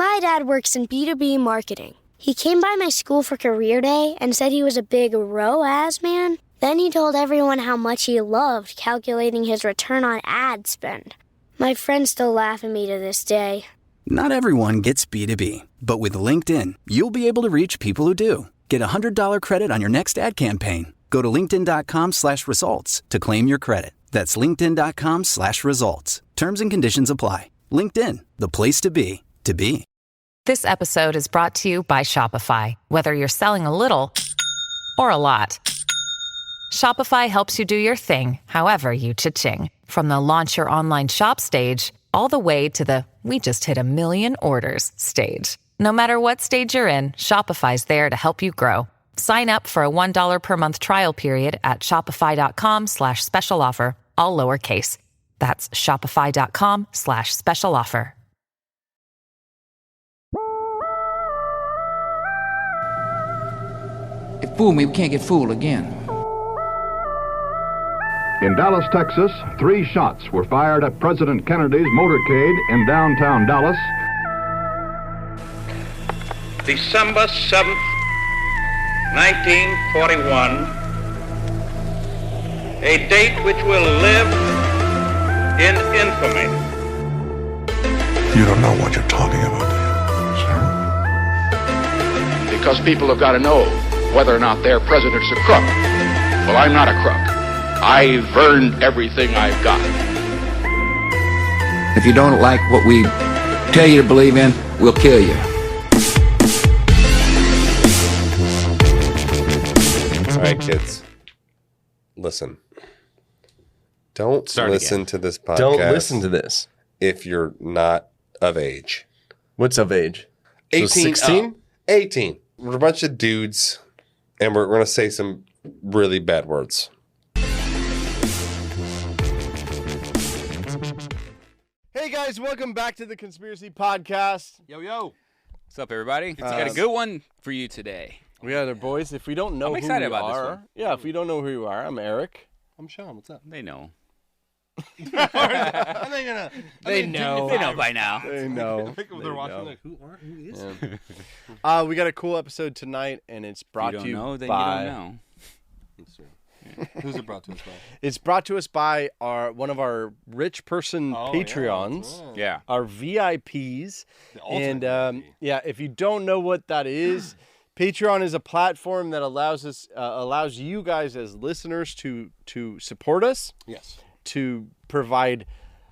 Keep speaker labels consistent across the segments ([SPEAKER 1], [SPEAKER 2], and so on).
[SPEAKER 1] My dad works in B2B marketing. He came by my school for career day and said he was a big ROAS man. Then he told everyone how much he loved calculating his return on ad spend. My friends still laugh at me to this day.
[SPEAKER 2] Not everyone gets B2B, but with LinkedIn, you'll be able to reach people who do. Get a $100 credit on your next ad campaign. Go to linkedin.com/results to claim your credit. That's linkedin.com/results. Terms and conditions apply. LinkedIn, the place to be, to be.
[SPEAKER 3] This episode is brought to you by Shopify. Whether you're selling a little or a lot, Shopify helps you do your thing, however you cha-ching. From the launch your online shop stage, all the way to the we just hit 1 million orders stage. No matter what stage you're in, Shopify's there to help you grow. Sign up for a $1 per month trial period at shopify.com/special offer, all lowercase. That's shopify.com/special offer.
[SPEAKER 4] They fooled me, we can't get fooled again.
[SPEAKER 5] In Dallas, Texas, 3 shots were fired at President Kennedy's motorcade in downtown Dallas.
[SPEAKER 6] December 7th, 1941, a date which will live in infamy.
[SPEAKER 7] You don't know what you're talking about, do you?
[SPEAKER 8] Because people have got to know whether or not their president's a crook. Well, I'm not a crook. I've earned everything I've got.
[SPEAKER 4] If you don't like what we tell you to believe in, we'll kill you.
[SPEAKER 9] All right, kids. Listen. Don't listen to this podcast.
[SPEAKER 10] Don't listen to this.
[SPEAKER 9] If you're not of age.
[SPEAKER 10] What's of age?
[SPEAKER 9] 18.
[SPEAKER 10] So 16?
[SPEAKER 9] 18. We're a bunch of dudes, and we're going to say some really bad words.
[SPEAKER 10] Hey guys, welcome back to the Conspiracy Podcast.
[SPEAKER 11] Yo, yo. What's up, everybody? It's got a good one for you today.
[SPEAKER 10] We got our boys. If we don't know
[SPEAKER 11] I'm
[SPEAKER 10] who
[SPEAKER 11] excited
[SPEAKER 10] you
[SPEAKER 11] about this
[SPEAKER 10] are,
[SPEAKER 11] one.
[SPEAKER 10] yeah, if we don't know who you are, I'm Eric.
[SPEAKER 9] I'm Sean. What's up?
[SPEAKER 11] They know.
[SPEAKER 10] They know.
[SPEAKER 11] They know by now.
[SPEAKER 10] They know.
[SPEAKER 9] I think they're watching like, who is
[SPEAKER 10] Yeah. We got a cool episode tonight, and it's brought to you
[SPEAKER 11] then
[SPEAKER 10] by...
[SPEAKER 11] you don't know.
[SPEAKER 9] Who's it brought to us by?
[SPEAKER 10] It's brought to us by one of our rich person Patreons.
[SPEAKER 11] Yeah.
[SPEAKER 10] Our VIPs. And
[SPEAKER 9] VIP.
[SPEAKER 10] if you don't know what that is, Patreon is a platform that allows you guys as listeners to support us.
[SPEAKER 9] Yes.
[SPEAKER 10] To provide,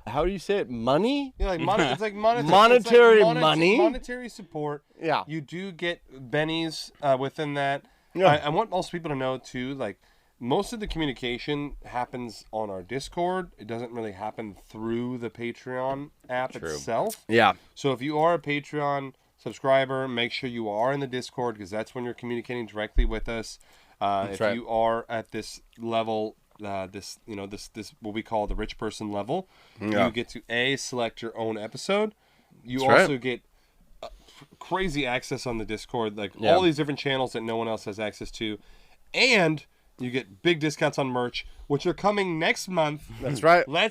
[SPEAKER 10] how do you say it? Money?
[SPEAKER 9] Yeah, like it's like
[SPEAKER 10] monetary money.
[SPEAKER 9] Monetary support.
[SPEAKER 10] Yeah.
[SPEAKER 9] You do get bennies within that.
[SPEAKER 10] Yeah.
[SPEAKER 9] I want most people to know too, like most of the communication happens on our Discord. It doesn't really happen through the Patreon app itself.
[SPEAKER 10] Yeah.
[SPEAKER 9] So if you are a Patreon subscriber, make sure you are in the Discord because that's when you're communicating directly with us. If you are at this level, this what we call the rich person level, you get to select your own episode. You also get crazy access on the Discord, like all these different channels that no one else has access to, and you get big discounts on merch, which are coming next month.
[SPEAKER 10] That's right.
[SPEAKER 9] We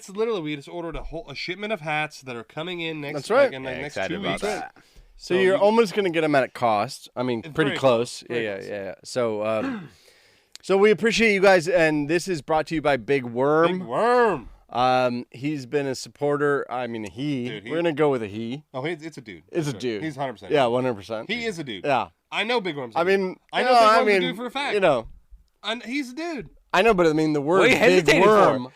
[SPEAKER 9] just ordered a shipment of hats that are coming in next.
[SPEAKER 10] That's right.
[SPEAKER 9] Next
[SPEAKER 11] excited
[SPEAKER 9] 2
[SPEAKER 11] about
[SPEAKER 9] weeks.
[SPEAKER 11] that.
[SPEAKER 10] So you're almost going to get them at a cost. I mean,
[SPEAKER 9] It's
[SPEAKER 10] pretty
[SPEAKER 9] very
[SPEAKER 10] close.
[SPEAKER 9] close.
[SPEAKER 10] Yeah. So, so we appreciate you guys, and this is brought to you by Big Worm.
[SPEAKER 9] Big Worm.
[SPEAKER 10] He's been a supporter. I mean, we're going to go with a he.
[SPEAKER 9] Oh, it's a dude.
[SPEAKER 10] It's a dude.
[SPEAKER 9] He's 100%.
[SPEAKER 10] Yeah, 100%.
[SPEAKER 9] He is a dude.
[SPEAKER 10] Yeah.
[SPEAKER 9] I know Big Worm's a
[SPEAKER 10] I
[SPEAKER 9] dude.
[SPEAKER 10] mean,
[SPEAKER 9] I know Big Worm's a dude for a fact.
[SPEAKER 10] You know.
[SPEAKER 9] He's a dude.
[SPEAKER 10] I know, but I mean, the word
[SPEAKER 11] What are you
[SPEAKER 10] Big
[SPEAKER 11] hesitating
[SPEAKER 10] Worm.
[SPEAKER 11] for?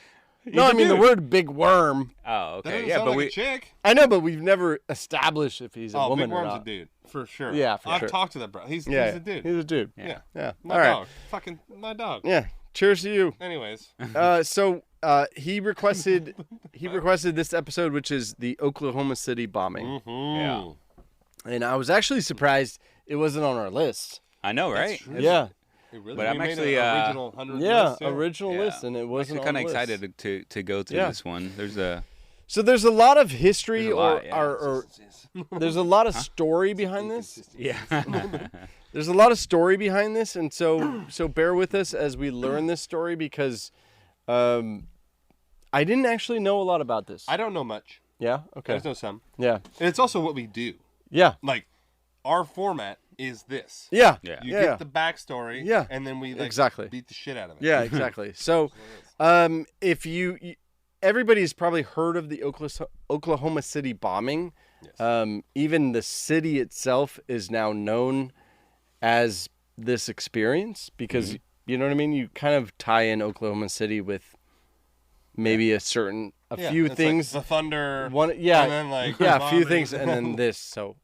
[SPEAKER 10] No, I mean, the word Big Worm.
[SPEAKER 11] Oh,
[SPEAKER 9] That
[SPEAKER 11] okay.
[SPEAKER 9] doesn't
[SPEAKER 11] Yeah,
[SPEAKER 9] sound
[SPEAKER 11] but
[SPEAKER 9] like a chick.
[SPEAKER 10] I know, but we've never established if he's a woman
[SPEAKER 9] Big
[SPEAKER 10] or
[SPEAKER 9] Worm's
[SPEAKER 10] not.
[SPEAKER 9] a dude. For sure.
[SPEAKER 10] Yeah, for sure.
[SPEAKER 9] I've talked to that bro. He's
[SPEAKER 10] Yeah,
[SPEAKER 9] a dude.
[SPEAKER 10] He's a dude.
[SPEAKER 9] Yeah.
[SPEAKER 10] Yeah.
[SPEAKER 9] My
[SPEAKER 10] All right.
[SPEAKER 9] dog. Fucking my dog.
[SPEAKER 10] Yeah. Cheers to you.
[SPEAKER 9] Anyways.
[SPEAKER 10] So he requested this episode, which is the Oklahoma City bombing.
[SPEAKER 9] Mm-hmm.
[SPEAKER 11] Yeah.
[SPEAKER 10] And I was actually surprised it wasn't on our list.
[SPEAKER 11] I know, right?
[SPEAKER 10] Yeah.
[SPEAKER 9] Really?
[SPEAKER 11] But I'm
[SPEAKER 9] We made
[SPEAKER 11] actually,
[SPEAKER 9] an original 100
[SPEAKER 10] Yeah,
[SPEAKER 9] list,
[SPEAKER 10] original
[SPEAKER 11] Yeah.
[SPEAKER 10] list, and it wasn't
[SPEAKER 11] I'm
[SPEAKER 10] on
[SPEAKER 11] actually
[SPEAKER 10] the
[SPEAKER 11] kind of
[SPEAKER 10] list.
[SPEAKER 11] excited to go through this one.
[SPEAKER 10] So there's a lot of history
[SPEAKER 11] There's a lot, yeah.
[SPEAKER 10] or there's a lot of story behind this.
[SPEAKER 11] Yeah.
[SPEAKER 10] There's a lot of story behind this, and so bear with us as we learn this story because I didn't actually know a lot about this.
[SPEAKER 9] I don't know much.
[SPEAKER 10] Yeah? Okay.
[SPEAKER 9] There's no some.
[SPEAKER 10] Yeah.
[SPEAKER 9] And it's also what we do.
[SPEAKER 10] Yeah.
[SPEAKER 9] Like, our format is this.
[SPEAKER 10] Yeah.
[SPEAKER 9] You get the backstory.
[SPEAKER 10] Yeah.
[SPEAKER 9] And then we beat the shit out of it.
[SPEAKER 10] Yeah, exactly. So, if everybody's probably heard of the Oklahoma City bombing. Yes. Even the city itself is now known as this experience because, you know what I mean? You kind of tie in Oklahoma City with maybe a few things.
[SPEAKER 9] Like the thunder.
[SPEAKER 10] And then a few things, and then this. So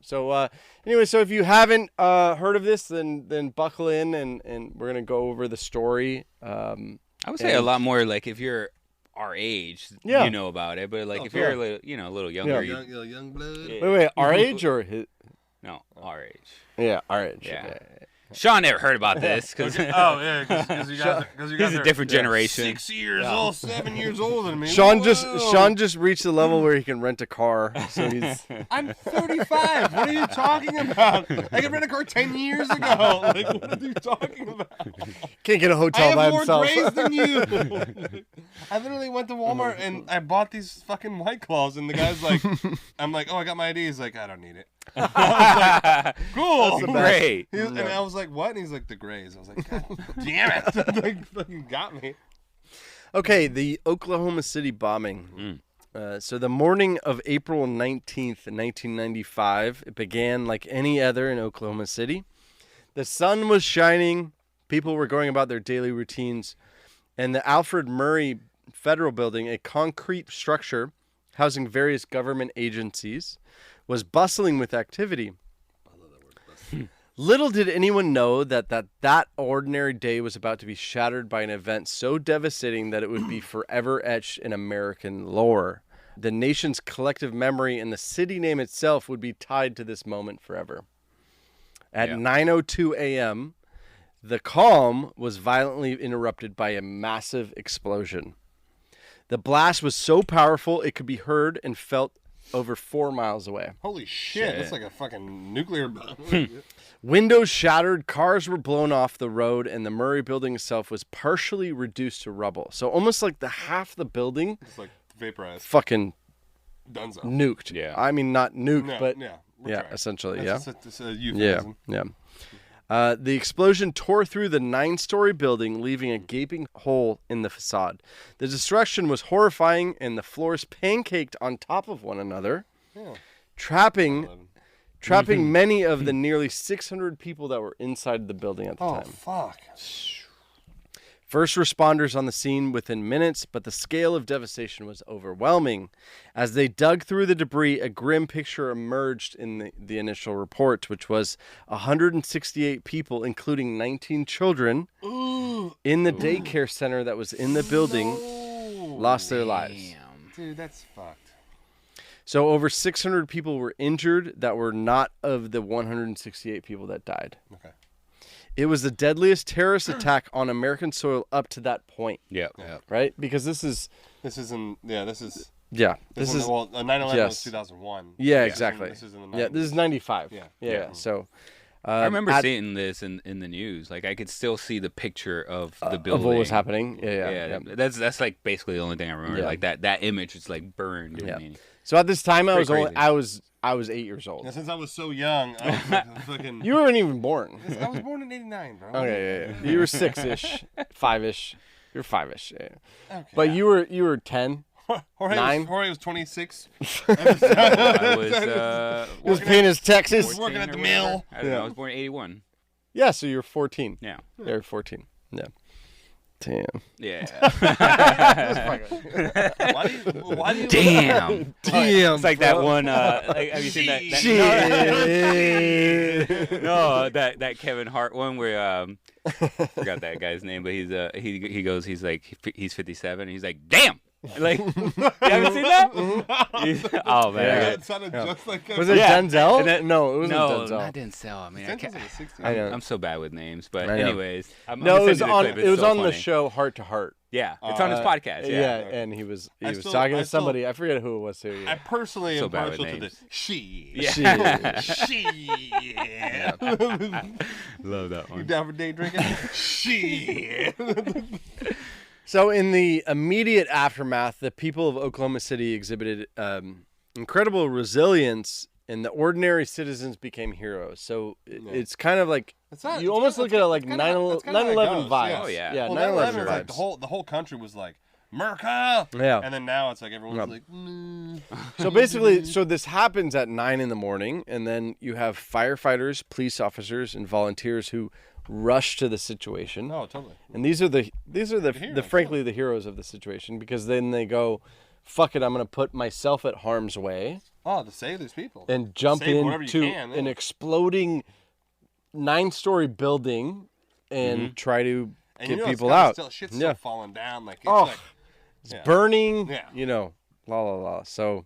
[SPEAKER 10] anyway, so if you haven't heard of this, then buckle in, and we're gonna go over the story.
[SPEAKER 11] I would say a lot more like if you're our age, you know about it, but like if you're a little younger,
[SPEAKER 9] young blood.
[SPEAKER 10] Wait, our age or his?
[SPEAKER 11] No, our age.
[SPEAKER 10] Yeah, our age.
[SPEAKER 11] Yeah. Sean never heard about this because
[SPEAKER 9] because you guys
[SPEAKER 11] he's a different generation.
[SPEAKER 9] 6 years old, 7 years older than me.
[SPEAKER 10] Sean just reached the level where he can rent a car. So he's.
[SPEAKER 9] I'm 35. What are you talking about? I could rent a car 10 years ago. Like, what are you talking about?
[SPEAKER 10] Can't get a hotel by himself.
[SPEAKER 9] I have more grays than you. I literally went to Walmart and I bought these fucking White Claws, and the guy's like, I'm like, oh, I got my ID. He's like, I don't need it. I was like, cool,
[SPEAKER 11] great.
[SPEAKER 9] And I was like, what? And he's like, the Grays. I was like, God damn it. Like, fucking got me.
[SPEAKER 10] Okay, the Oklahoma City bombing. So the morning of April 19th, 1995, it began like any other in Oklahoma City. The sun was shining. People were going about their daily routines. And the Alfred Murrah Federal Building, a concrete structure housing various government agencies, was bustling with activity.
[SPEAKER 9] I love that word, bustling.
[SPEAKER 10] Little did anyone know that ordinary day was about to be shattered by an event so devastating that it would be forever etched in American lore. The nation's collective memory and the city name itself would be tied to this moment forever. At 9:02 a.m., the calm was violently interrupted by a massive explosion. The blast was so powerful it could be heard and felt over 4 miles away.
[SPEAKER 9] Holy shit. That's like a fucking nuclear bomb.
[SPEAKER 10] Windows shattered, cars were blown off the road, and the Murrah building itself was partially reduced to rubble. So almost like half the building
[SPEAKER 9] it's like vaporized.
[SPEAKER 10] Fucking
[SPEAKER 9] Dunzo.
[SPEAKER 10] Nuked.
[SPEAKER 11] Yeah.
[SPEAKER 10] I mean, not nuked, but
[SPEAKER 9] right.
[SPEAKER 10] Essentially,
[SPEAKER 9] That's a euphemism.
[SPEAKER 10] Yeah. The explosion tore through the 9-story building, leaving a gaping hole in the facade. The destruction was horrifying, and the floors pancaked on top of one another, trapping many of the nearly 600 people that were inside the building at the time.
[SPEAKER 9] Oh, fuck.
[SPEAKER 10] First responders on the scene within minutes, but the scale of devastation was overwhelming. As they dug through the debris, a grim picture emerged in the initial report, which was 168 people, including 19 children, in the daycare center that was in the building, lost their lives.
[SPEAKER 9] Dude, that's fucked.
[SPEAKER 10] So over 600 people were injured that were not of the 168 people that died.
[SPEAKER 9] Okay.
[SPEAKER 10] It was the deadliest terrorist attack on American soil up to that point.
[SPEAKER 11] Yeah.
[SPEAKER 10] Right? Because this is...
[SPEAKER 9] This is... 9/11
[SPEAKER 10] was
[SPEAKER 9] 2001.
[SPEAKER 10] Yeah, exactly.
[SPEAKER 9] This is in the 90s.
[SPEAKER 10] Yeah, this is 95.
[SPEAKER 9] Yeah.
[SPEAKER 10] So...
[SPEAKER 11] I remember seeing this in the news. Like, I could still see the picture of the building.
[SPEAKER 10] Of what was happening. Yeah.
[SPEAKER 11] That's like basically the only thing I remember. Yeah. Like that image is like burned.
[SPEAKER 10] Yeah.
[SPEAKER 11] In me.
[SPEAKER 10] So at this time, I was 8 years old.
[SPEAKER 9] Yeah, since I was so young, I was like fucking...
[SPEAKER 10] You weren't even born.
[SPEAKER 9] I was born in 89, bro.
[SPEAKER 10] Okay, yeah. You were 6-ish, 5-ish. You're 5-ish, yeah.
[SPEAKER 9] Okay.
[SPEAKER 10] But you were 10.
[SPEAKER 9] Jorge was 26.
[SPEAKER 11] I
[SPEAKER 10] was paying his taxes.
[SPEAKER 9] He was working at the mill.
[SPEAKER 11] I don't know. I was born in 81.
[SPEAKER 10] Yeah, so you're 14.
[SPEAKER 11] Yeah.
[SPEAKER 10] You're 14. Yeah. Damn.
[SPEAKER 11] Yeah.
[SPEAKER 9] Why do you
[SPEAKER 11] Damn.
[SPEAKER 10] It's
[SPEAKER 11] like that one. Have you seen that? No, that Kevin Hart one where I forgot that guy's name, but he's he's 57. He's like, damn. Like, you haven't seen that? Oh man,
[SPEAKER 9] it sounded just like.
[SPEAKER 10] Was it Denzel? No, it wasn't Denzel.
[SPEAKER 11] Not Denzel. I mean, I'm so bad with names, but
[SPEAKER 10] it
[SPEAKER 11] anyways,
[SPEAKER 10] was on the show Heart to Heart.
[SPEAKER 11] Yeah, it's on his podcast. Yeah,
[SPEAKER 10] and he was talking to somebody. I forget who it was too. Yeah.
[SPEAKER 9] I personally am partial to this. She.
[SPEAKER 11] Love that one.
[SPEAKER 9] You down for day drinking? She.
[SPEAKER 10] So in the immediate aftermath, the people of Oklahoma City exhibited incredible resilience and the ordinary citizens became heroes. So it's kind of like you almost look at it like 9/11 vibes.
[SPEAKER 9] Yeah.
[SPEAKER 10] Oh yeah,
[SPEAKER 9] well,
[SPEAKER 10] 9/11
[SPEAKER 9] vibes. Like the whole country was like America.
[SPEAKER 10] Yeah,
[SPEAKER 9] and then now it's like everyone's like.
[SPEAKER 10] So basically, this happens at 9 a.m, and then you have firefighters, police officers, and volunteers who rush to the situation.
[SPEAKER 9] Oh, totally.
[SPEAKER 10] And these are the
[SPEAKER 9] heroes,
[SPEAKER 10] frankly the heroes of the situation, because then they go, fuck it, I'm going to put myself at harm's way.
[SPEAKER 9] Oh, to save these people.
[SPEAKER 10] And jump into an exploding 9-story building and try to get people out.
[SPEAKER 9] Shit's still falling down. Like, it's
[SPEAKER 10] burning. Yeah. La la la. So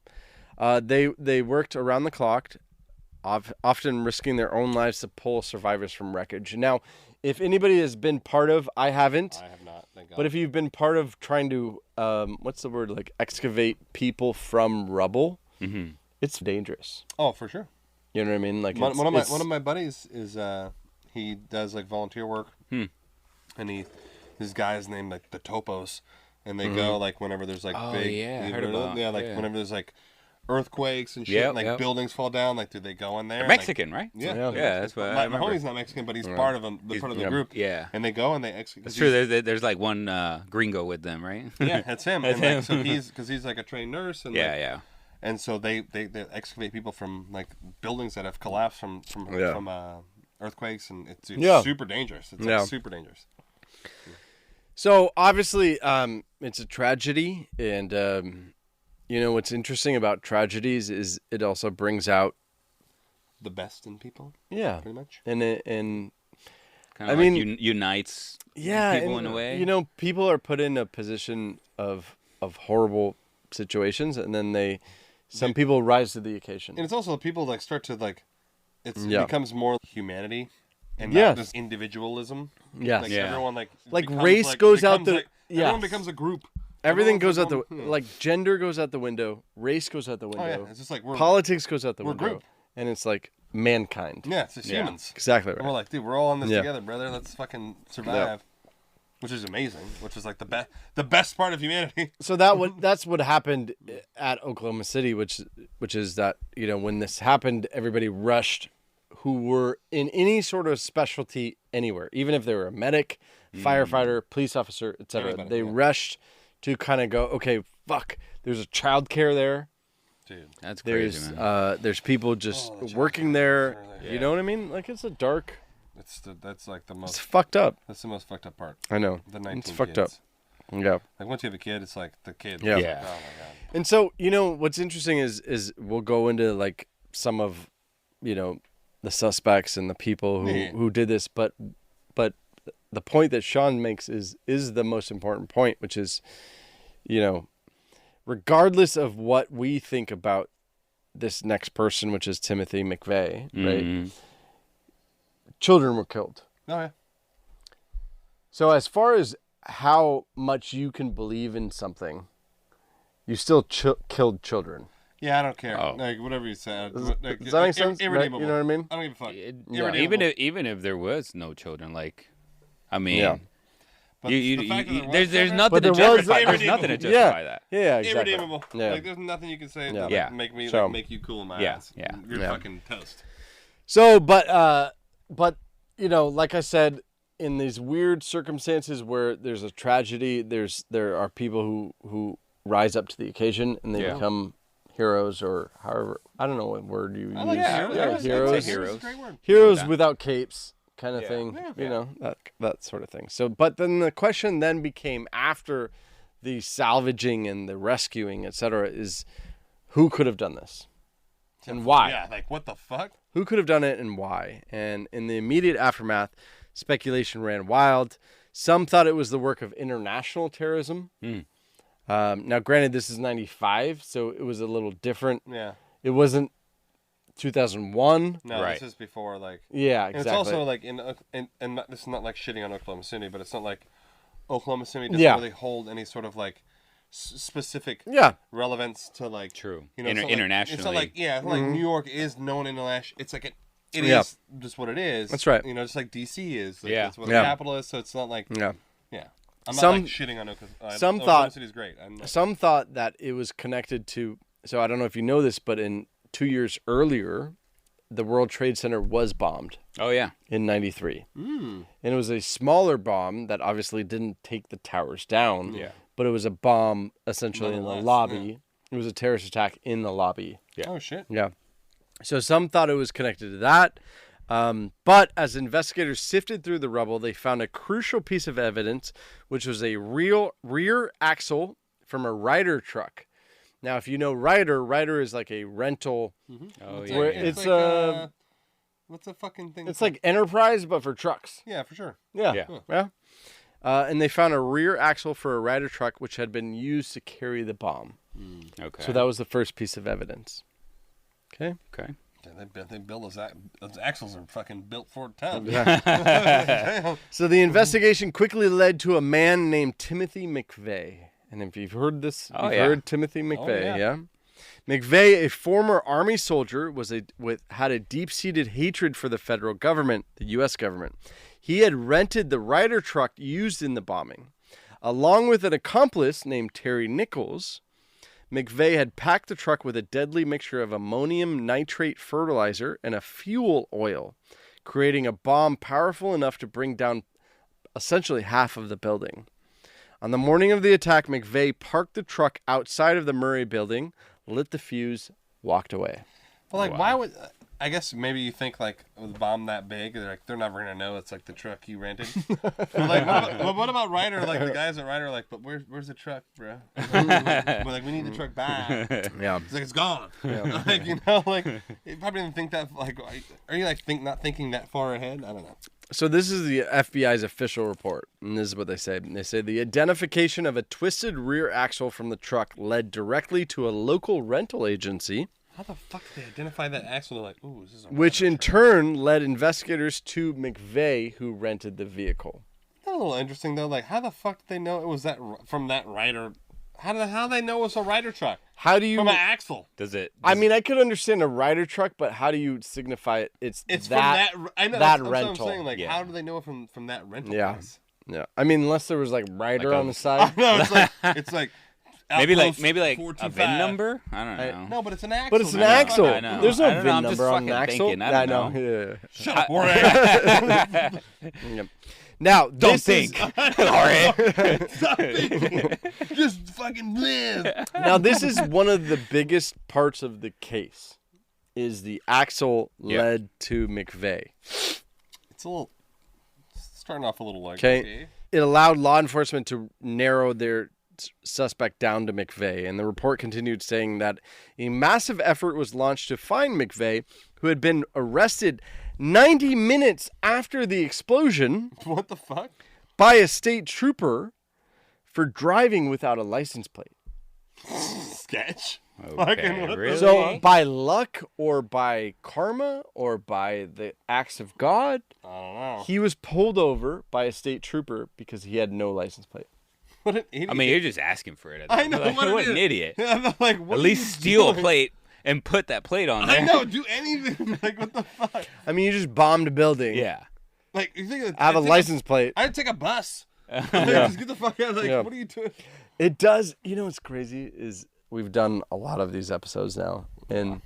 [SPEAKER 10] they worked around the clock, often risking their own lives to pull survivors from wreckage. Now, if anybody has been part of, I haven't.
[SPEAKER 9] I have not, thank God.
[SPEAKER 10] But if you've been part of trying to, what's the word, like excavate people from rubble, it's dangerous.
[SPEAKER 9] Oh, for sure.
[SPEAKER 10] You know what I mean? Like
[SPEAKER 9] one of my buddies is he does like volunteer work, and his guy's named like the Topos, and they go like whenever there's like big,
[SPEAKER 11] I heard about
[SPEAKER 9] whenever there's like earthquakes and shit, like buildings fall down, like do they go in there?
[SPEAKER 11] They're Mexican, right?
[SPEAKER 9] Yeah,
[SPEAKER 11] that's what
[SPEAKER 9] my homie's not Mexican, but he's part of them, part of the group.
[SPEAKER 11] Yeah,
[SPEAKER 9] and they go and they excavate.
[SPEAKER 11] That's true. There's like one gringo with them, right?
[SPEAKER 9] Yeah, that's him.
[SPEAKER 11] That's
[SPEAKER 9] and
[SPEAKER 11] him.
[SPEAKER 9] So he's like a trained nurse, and and so they excavate people from like buildings that have collapsed from earthquakes, and it's super dangerous. It's like super dangerous.
[SPEAKER 10] So obviously, it's a tragedy, and what's interesting about tragedies is it also brings out
[SPEAKER 9] the best in people.
[SPEAKER 10] Yeah,
[SPEAKER 9] pretty much.
[SPEAKER 10] And
[SPEAKER 11] kind of unites people in a way.
[SPEAKER 10] People are put in a position of horrible situations, and then some people rise to the occasion.
[SPEAKER 9] And it's also people like start to like, it becomes more humanity. And not just individualism.
[SPEAKER 10] Yes.
[SPEAKER 9] Like everyone like
[SPEAKER 10] race goes out the
[SPEAKER 9] everyone becomes a group.
[SPEAKER 10] Everything goes out the like gender goes out the window, race goes out the window.
[SPEAKER 9] Oh, yeah. It's just like
[SPEAKER 10] politics goes out the window.
[SPEAKER 9] Group.
[SPEAKER 10] And it's like mankind.
[SPEAKER 9] Yeah, it's just humans.
[SPEAKER 10] Exactly right.
[SPEAKER 9] And we're like, dude, we're all in this together, brother. Let's fucking survive. Which is amazing. Which is like the best part of humanity.
[SPEAKER 10] So that's what happened at Oklahoma City, which is that, when this happened, everybody rushed who were in any sort of specialty anywhere, even if they were a medic, firefighter, police officer, etc. They rushed to kind of go, okay, fuck, there's a childcare there.
[SPEAKER 11] Dude, that's crazy, man.
[SPEAKER 10] There's people just working there. You know what I mean? Like, it's a dark.
[SPEAKER 9] That's like the most.
[SPEAKER 10] It's fucked up.
[SPEAKER 9] That's the most fucked up part.
[SPEAKER 10] I know.
[SPEAKER 9] The 19
[SPEAKER 10] It's fucked
[SPEAKER 9] kids.
[SPEAKER 10] up. Yeah.
[SPEAKER 9] Like once you have a kid, it's like the kid.
[SPEAKER 10] Yeah.
[SPEAKER 9] Oh my God.
[SPEAKER 10] And so, what's interesting is we'll go into like some of, the suspects and the people who did this, but the point that Sean makes is the most important point, which is, regardless of what we think about this next person, which is Timothy McVeigh, right? Children were killed.
[SPEAKER 9] Oh yeah.
[SPEAKER 10] So as far as how much you can believe in something, you still killed children.
[SPEAKER 9] Yeah, I don't care. Like whatever you said.
[SPEAKER 10] Does that make sense?
[SPEAKER 9] Irredeemable.
[SPEAKER 10] You know what I mean?
[SPEAKER 9] I don't give a fuck.
[SPEAKER 11] Even if there was no children, like, I mean,
[SPEAKER 9] But
[SPEAKER 11] there's nothing to justify. There's nothing to justify that.
[SPEAKER 10] Yeah, exactly.
[SPEAKER 9] Irredeemable.
[SPEAKER 10] Yeah.
[SPEAKER 9] Like there's nothing you can say
[SPEAKER 10] Yeah.
[SPEAKER 9] that make me make you cool in my eyes.
[SPEAKER 11] Yeah.
[SPEAKER 9] You're fucking toast.
[SPEAKER 10] So, but like I said, in these weird circumstances where there's a tragedy, there are people who rise up to the occasion and they become heroes, or however, I don't know what word you use.
[SPEAKER 9] Heroes.
[SPEAKER 11] Heroes.
[SPEAKER 9] Great word.
[SPEAKER 10] Heroes without capes, kind of thing.
[SPEAKER 9] Yeah.
[SPEAKER 10] That sort of thing. So, but then the question then became, after the salvaging and the rescuing, etc., is who could have done this and why?
[SPEAKER 9] Yeah, like what the fuck?
[SPEAKER 10] Who could have done it and why? And in the immediate aftermath, speculation ran wild. Some thought it was the work of international terrorism. Now, granted, this is 95, so it was a little different.
[SPEAKER 9] Yeah.
[SPEAKER 10] It wasn't 2001.
[SPEAKER 9] No,
[SPEAKER 11] right.
[SPEAKER 9] This is before, like.
[SPEAKER 10] Yeah,
[SPEAKER 9] And
[SPEAKER 10] exactly.
[SPEAKER 9] it's also like and this is not like shitting on Oklahoma City, but it's not like Oklahoma City doesn't really hold any sort of like specific relevance to like
[SPEAKER 11] true
[SPEAKER 9] internationally. It's not like it's not like New York is known internationally. It's like it
[SPEAKER 10] Yeah.
[SPEAKER 9] is just what it is.
[SPEAKER 10] That's right.
[SPEAKER 9] Just like DC is. Like,
[SPEAKER 11] Yeah.
[SPEAKER 9] That's what the capital is. So it's not like
[SPEAKER 10] Yeah.
[SPEAKER 9] I'm not like shitting on Oklahoma City's great.
[SPEAKER 10] Some thought that it was connected to. So I don't know if you know this, but in 2 years earlier, the World Trade Center was bombed.
[SPEAKER 11] Oh, yeah.
[SPEAKER 10] In 93. And it was a smaller bomb that obviously didn't take the towers down.
[SPEAKER 9] Yeah.
[SPEAKER 10] But it was a bomb essentially in the lobby. Yeah. It was a terrorist attack in the lobby.
[SPEAKER 9] Yeah. Oh, shit.
[SPEAKER 10] Yeah. So some thought it was connected to that. But as investigators sifted through the rubble, they found a crucial piece of evidence, which was a rear axle from a Ryder truck. Now, if you know Ryder is like a rental.
[SPEAKER 11] Oh, yeah.
[SPEAKER 10] Where
[SPEAKER 11] yeah.
[SPEAKER 10] it's
[SPEAKER 9] what's the fucking thing?
[SPEAKER 10] It's like Enterprise, but for trucks.
[SPEAKER 9] Yeah, for sure.
[SPEAKER 10] Yeah. And they found a rear axle for a Ryder truck, which had been used to carry the bomb.
[SPEAKER 11] Okay.
[SPEAKER 10] So that was the first piece of evidence. Okay.
[SPEAKER 11] Okay.
[SPEAKER 9] Yeah, they build those axles are fucking built for town.
[SPEAKER 10] So the investigation quickly led to a man named Timothy McVeigh. And if you've heard this, heard Timothy McVeigh, yeah? McVeigh, a former Army soldier, had a deep-seated hatred for the federal government, the U.S. government. He had rented the Ryder truck used in the bombing. Along with an accomplice named Terry Nichols, McVeigh had packed the truck with a deadly mixture of ammonium nitrate fertilizer and a fuel oil, creating a bomb powerful enough to bring down essentially half of the building. On the morning of the attack, McVeigh parked the truck outside of the Murrah Building, lit the fuse, walked away.
[SPEAKER 9] Well, like, why would... I guess maybe you think, like, with a bomb that big, they're never going to know it's, like, the truck you rented. Like, what about Ryder? Like, the guys at Ryder are like, but where's the truck, bro? We're like, we need the truck back. Yeah. It's like, it's gone. Yeah. Like, you know, like, you probably didn't think that, like, are you, like, not thinking that far ahead? I don't know.
[SPEAKER 10] So this is the FBI's official report, and this is what they say. They say the identification of a twisted rear axle from the truck led directly to a local rental agency.
[SPEAKER 9] How the fuck did they identify that axle? They're like, ooh, this is a
[SPEAKER 10] which in turn led investigators to McVeigh, who rented the vehicle.
[SPEAKER 9] That's a little interesting, though. Like, how the fuck did they know it was that from that Ryder? How do they know it was a Ryder truck?
[SPEAKER 10] How do you...
[SPEAKER 9] From an axle.
[SPEAKER 10] I mean, I could understand a Ryder truck, but how do you signify it? It's that,
[SPEAKER 9] from that... I know,
[SPEAKER 10] that
[SPEAKER 9] that's
[SPEAKER 10] rental.
[SPEAKER 9] What I'm saying. Like, how do they know it from that rental place?
[SPEAKER 10] Yeah. I mean, unless there was, like, Ryder on the side.
[SPEAKER 9] No, it's like...
[SPEAKER 11] Maybe like a VIN number? I don't know.
[SPEAKER 9] No, but it's an axle.
[SPEAKER 10] But it's an axle.
[SPEAKER 11] I know.
[SPEAKER 10] There's no
[SPEAKER 11] I don't know.
[SPEAKER 10] VIN
[SPEAKER 11] I'm
[SPEAKER 10] number
[SPEAKER 11] just
[SPEAKER 10] on an
[SPEAKER 11] fucking
[SPEAKER 10] axle.
[SPEAKER 11] thinking. I don't know.
[SPEAKER 10] Yeah.
[SPEAKER 9] Shut up, Jorge.
[SPEAKER 10] Yep. Now,
[SPEAKER 11] don't think. Jorge.
[SPEAKER 9] Stop thinking. Just fucking live.
[SPEAKER 10] Now, this is one of the biggest parts of the case, is the axle led to McVeigh.
[SPEAKER 9] It's a little... starting off a little like...
[SPEAKER 10] Okay. It allowed law enforcement to narrow their suspect down to McVeigh, and the report continued saying that a massive effort was launched to find McVeigh, who had been arrested 90 minutes after the explosion.
[SPEAKER 9] What the fuck?
[SPEAKER 10] By a state trooper for driving without a license plate.
[SPEAKER 9] Sketch.
[SPEAKER 11] Okay, really?
[SPEAKER 10] So by luck or by karma or by the acts of God,
[SPEAKER 9] I don't know.
[SPEAKER 10] He was pulled over by a state trooper because he had no license plate.
[SPEAKER 9] What an idiot.
[SPEAKER 11] I mean, you're just asking for it.
[SPEAKER 9] I know.
[SPEAKER 11] Like, what an idiot.
[SPEAKER 9] Like, what
[SPEAKER 11] at least steal a plate and put that plate on there.
[SPEAKER 9] I know. Do anything. Like, what the fuck?
[SPEAKER 10] I mean, you just bombed a building.
[SPEAKER 11] Yeah.
[SPEAKER 9] Like, you think
[SPEAKER 10] have a license plate.
[SPEAKER 9] I'd take a bus. Just get the fuck out. Like, what are you doing?
[SPEAKER 10] It does. You know what's crazy is we've done a lot of these episodes now, and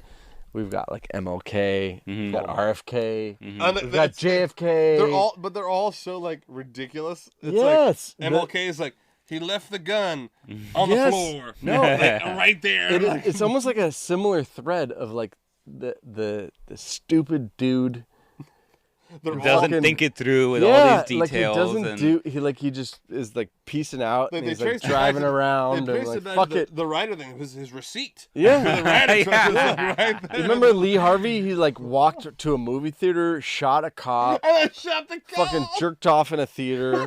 [SPEAKER 10] we've got like MLK, we've got RFK, we've got JFK.
[SPEAKER 9] They're all so like ridiculous. It's
[SPEAKER 10] yes.
[SPEAKER 9] Like, MLK is like, he left the gun on the floor.
[SPEAKER 10] No,
[SPEAKER 9] like, right there.
[SPEAKER 10] It's almost like a similar thread of like the stupid dude.
[SPEAKER 11] Doesn't think it through with all these details.
[SPEAKER 10] Like he just is like piecing out and he's like driving around and like fuck it.
[SPEAKER 9] The Ryder thing was his receipt.
[SPEAKER 10] Yeah.
[SPEAKER 9] The Ryder truck was like right there.
[SPEAKER 10] Remember Lee Harvey? He like walked to a movie theater, shot a cop,
[SPEAKER 9] and shot the cop.
[SPEAKER 10] Fucking jerked off in a theater,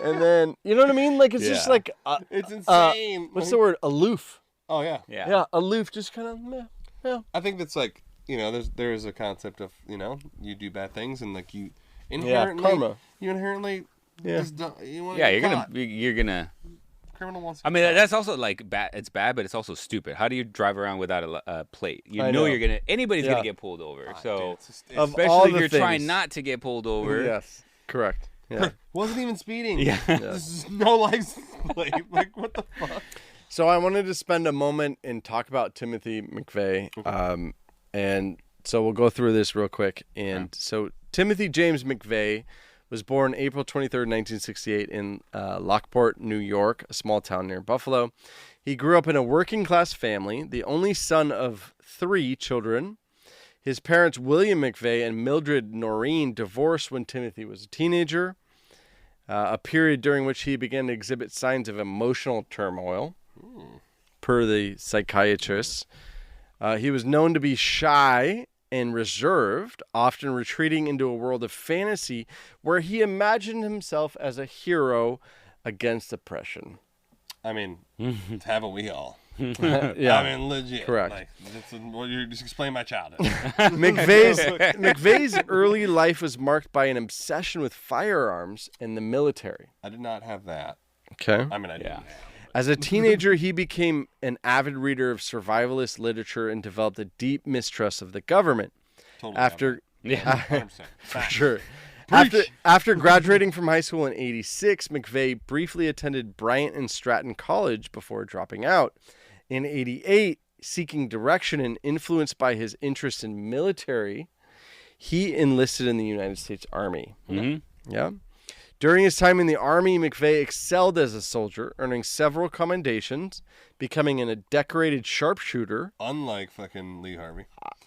[SPEAKER 10] and then you know what I mean? Like it's just like
[SPEAKER 9] it's insane.
[SPEAKER 10] What's the word? Aloof.
[SPEAKER 9] Oh yeah.
[SPEAKER 10] Yeah. Aloof. Just kind of yeah.
[SPEAKER 9] I think that's like. You know, there is a concept of, you know, you do bad things and like you inherently,
[SPEAKER 10] karma.
[SPEAKER 9] You inherently, just don't, you want
[SPEAKER 11] you're gonna.
[SPEAKER 9] Criminal wants.
[SPEAKER 11] I mean, that's also like bad. It's bad, but it's also stupid. How do you drive around without a plate? You know you're gonna. Anybody's gonna get pulled over. So especially if you're trying not to get pulled over.
[SPEAKER 10] Yes, correct. Yeah.
[SPEAKER 9] Wasn't even speeding.
[SPEAKER 11] Yeah.
[SPEAKER 9] This is no license plate. Like what the fuck.
[SPEAKER 10] So I wanted to spend a moment and talk about Timothy McVeigh. And so we'll go through this real quick. And so Timothy James McVeigh was born April 23rd, 1968 in Lockport, New York, a small town near Buffalo. He grew up in a working-class family, the only son of 3 children. His parents, William McVeigh and Mildred Noreen, divorced when Timothy was a teenager, a period during which he began to exhibit signs of emotional turmoil, per the psychiatrists. He was known to be shy and reserved, often retreating into a world of fantasy where he imagined himself as a hero against oppression.
[SPEAKER 9] I mean, haven't we all?
[SPEAKER 10] Yeah,
[SPEAKER 9] I mean, legit.
[SPEAKER 10] Correct.
[SPEAKER 9] Like, you just explain my childhood.
[SPEAKER 10] McVeigh's early life was marked by an obsession with firearms and the military.
[SPEAKER 9] I did not have that.
[SPEAKER 10] Okay.
[SPEAKER 9] I mean, I didn't.
[SPEAKER 10] As a teenager, he became an avid reader of survivalist literature and developed a deep mistrust of the government.
[SPEAKER 9] Totally.
[SPEAKER 10] For sure. After graduating from high school in 86, McVeigh briefly attended Bryant and Stratton College before dropping out. In 88, seeking direction and influenced by his interest in military, he enlisted in the United States Army. Yeah. During his time in the Army, McVeigh excelled as a soldier, earning several commendations, becoming a decorated sharpshooter.
[SPEAKER 9] Unlike fucking Lee Harvey.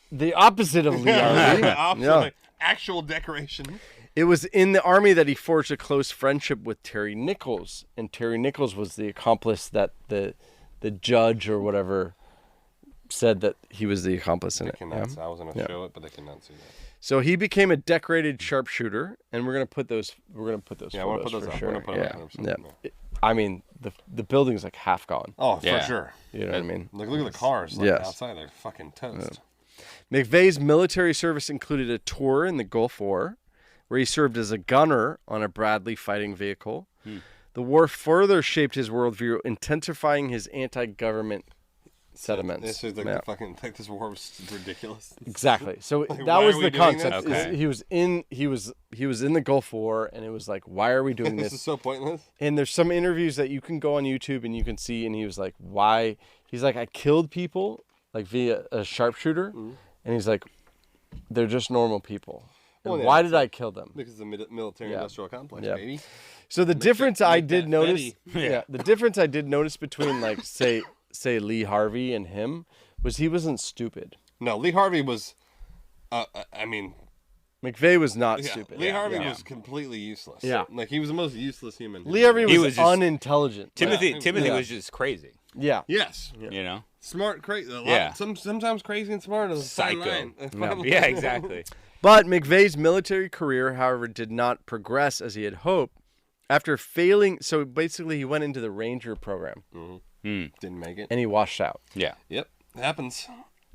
[SPEAKER 10] The opposite of Lee Harvey.
[SPEAKER 9] Like actual decoration.
[SPEAKER 10] It was in the Army that he forged a close friendship with Terry Nichols, and Terry Nichols was the accomplice that the judge or whatever said that he was the accomplice in it.
[SPEAKER 9] I was going to show it, but they cannot see that.
[SPEAKER 10] So he became a decorated sharpshooter, and we're gonna put those. We're gonna put those.
[SPEAKER 9] Yeah,
[SPEAKER 10] photos
[SPEAKER 9] I want to put those
[SPEAKER 10] for
[SPEAKER 9] up.
[SPEAKER 10] sure.
[SPEAKER 9] We're gonna put them up.
[SPEAKER 10] Yeah. I mean, the building's like half gone.
[SPEAKER 9] Oh, for sure.
[SPEAKER 10] You know what I mean?
[SPEAKER 9] Look at the cars outside. They're fucking toast.
[SPEAKER 10] McVeigh's military service included a tour in the Gulf War, where he served as a gunner on a Bradley fighting vehicle. The war further shaped his worldview, intensifying his anti-government sentiments.
[SPEAKER 9] This is like fucking like this war was ridiculous.
[SPEAKER 10] Exactly. So
[SPEAKER 9] like,
[SPEAKER 10] that was the concept.
[SPEAKER 11] Okay.
[SPEAKER 10] He was in the Gulf War, and it was like, why are we doing this?
[SPEAKER 9] This is so pointless.
[SPEAKER 10] And there's some interviews that you can go on YouTube and you can see, and he was like, why? He's like, I killed people like via a sharpshooter, and he's like, they're just normal people. And why did I kill them?
[SPEAKER 9] Because of the military-industrial complex, baby.
[SPEAKER 10] So the difference I did notice, the difference I did notice between like say Lee Harvey and him was he wasn't stupid.
[SPEAKER 9] No, Lee Harvey was. I mean,
[SPEAKER 10] McVeigh was not stupid.
[SPEAKER 9] Lee Harvey was completely useless.
[SPEAKER 10] Yeah,
[SPEAKER 9] like he was the most useless human.
[SPEAKER 10] Lee Harvey was just unintelligent.
[SPEAKER 11] Timothy was just crazy.
[SPEAKER 10] Yeah.
[SPEAKER 9] Yes.
[SPEAKER 11] You know.
[SPEAKER 9] Smart, crazy. Sometimes crazy and smart is a
[SPEAKER 11] psycho. Yeah, exactly.
[SPEAKER 10] But McVeigh's military career, however, did not progress as he had hoped. After failing, so basically he went into the Ranger program.
[SPEAKER 9] Didn't make it.
[SPEAKER 10] And he washed out.
[SPEAKER 11] Yeah.
[SPEAKER 9] Yep. Happens.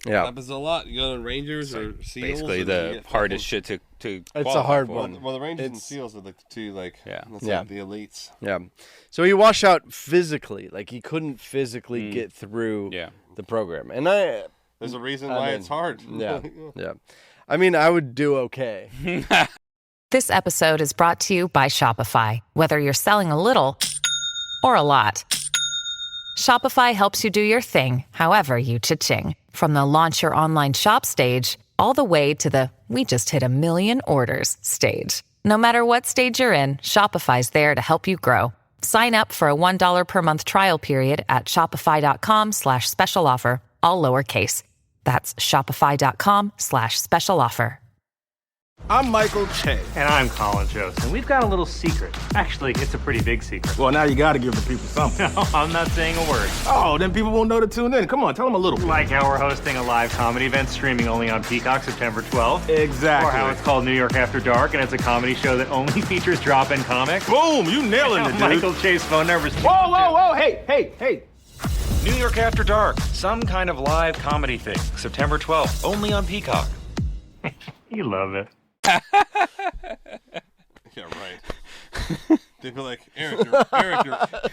[SPEAKER 10] Yeah.
[SPEAKER 9] Happens a lot. You go to Rangers or SEALs.
[SPEAKER 11] Basically the hardest shit to
[SPEAKER 10] it's a hard one.
[SPEAKER 9] Well, the Rangers and SEALs are the two, like, like the elites.
[SPEAKER 10] Yeah. So he washed out physically. Like, he couldn't physically get through the program. And
[SPEAKER 9] there's a reason why it's hard.
[SPEAKER 10] Yeah. Yeah. I mean, I would do okay.
[SPEAKER 3] This episode is brought to you by Shopify. Whether you're selling a little or a lot, Shopify helps you do your thing, however you cha-ching. From the launch your online shop stage, all the way to the we just hit 1 million orders stage. No matter what stage you're in, Shopify's there to help you grow. Sign up for a $1 per month trial period at shopify.com/special offer, all lowercase. That's shopify.com/special offer.
[SPEAKER 12] I'm Michael Che.
[SPEAKER 13] And I'm Colin Jost. And we've got a little secret. Actually, it's a pretty big secret.
[SPEAKER 12] Well, now you got to give the people something.
[SPEAKER 13] No, I'm not saying a word.
[SPEAKER 12] Oh, then people won't know to tune in. Come on, tell them a little.
[SPEAKER 13] Like how we're hosting a live comedy event streaming only on Peacock September 12th.
[SPEAKER 12] Exactly.
[SPEAKER 13] Or how it's called New York After Dark, and it's a comedy show that only features drop-in comics.
[SPEAKER 12] Boom, you nailing it, dude.
[SPEAKER 13] Michael Che's phone number is...
[SPEAKER 12] Whoa, hey.
[SPEAKER 14] New York After Dark, some kind of live comedy thing. September 12th, only on Peacock.
[SPEAKER 13] You love it.
[SPEAKER 9] Yeah, right. They'd be like, Eric,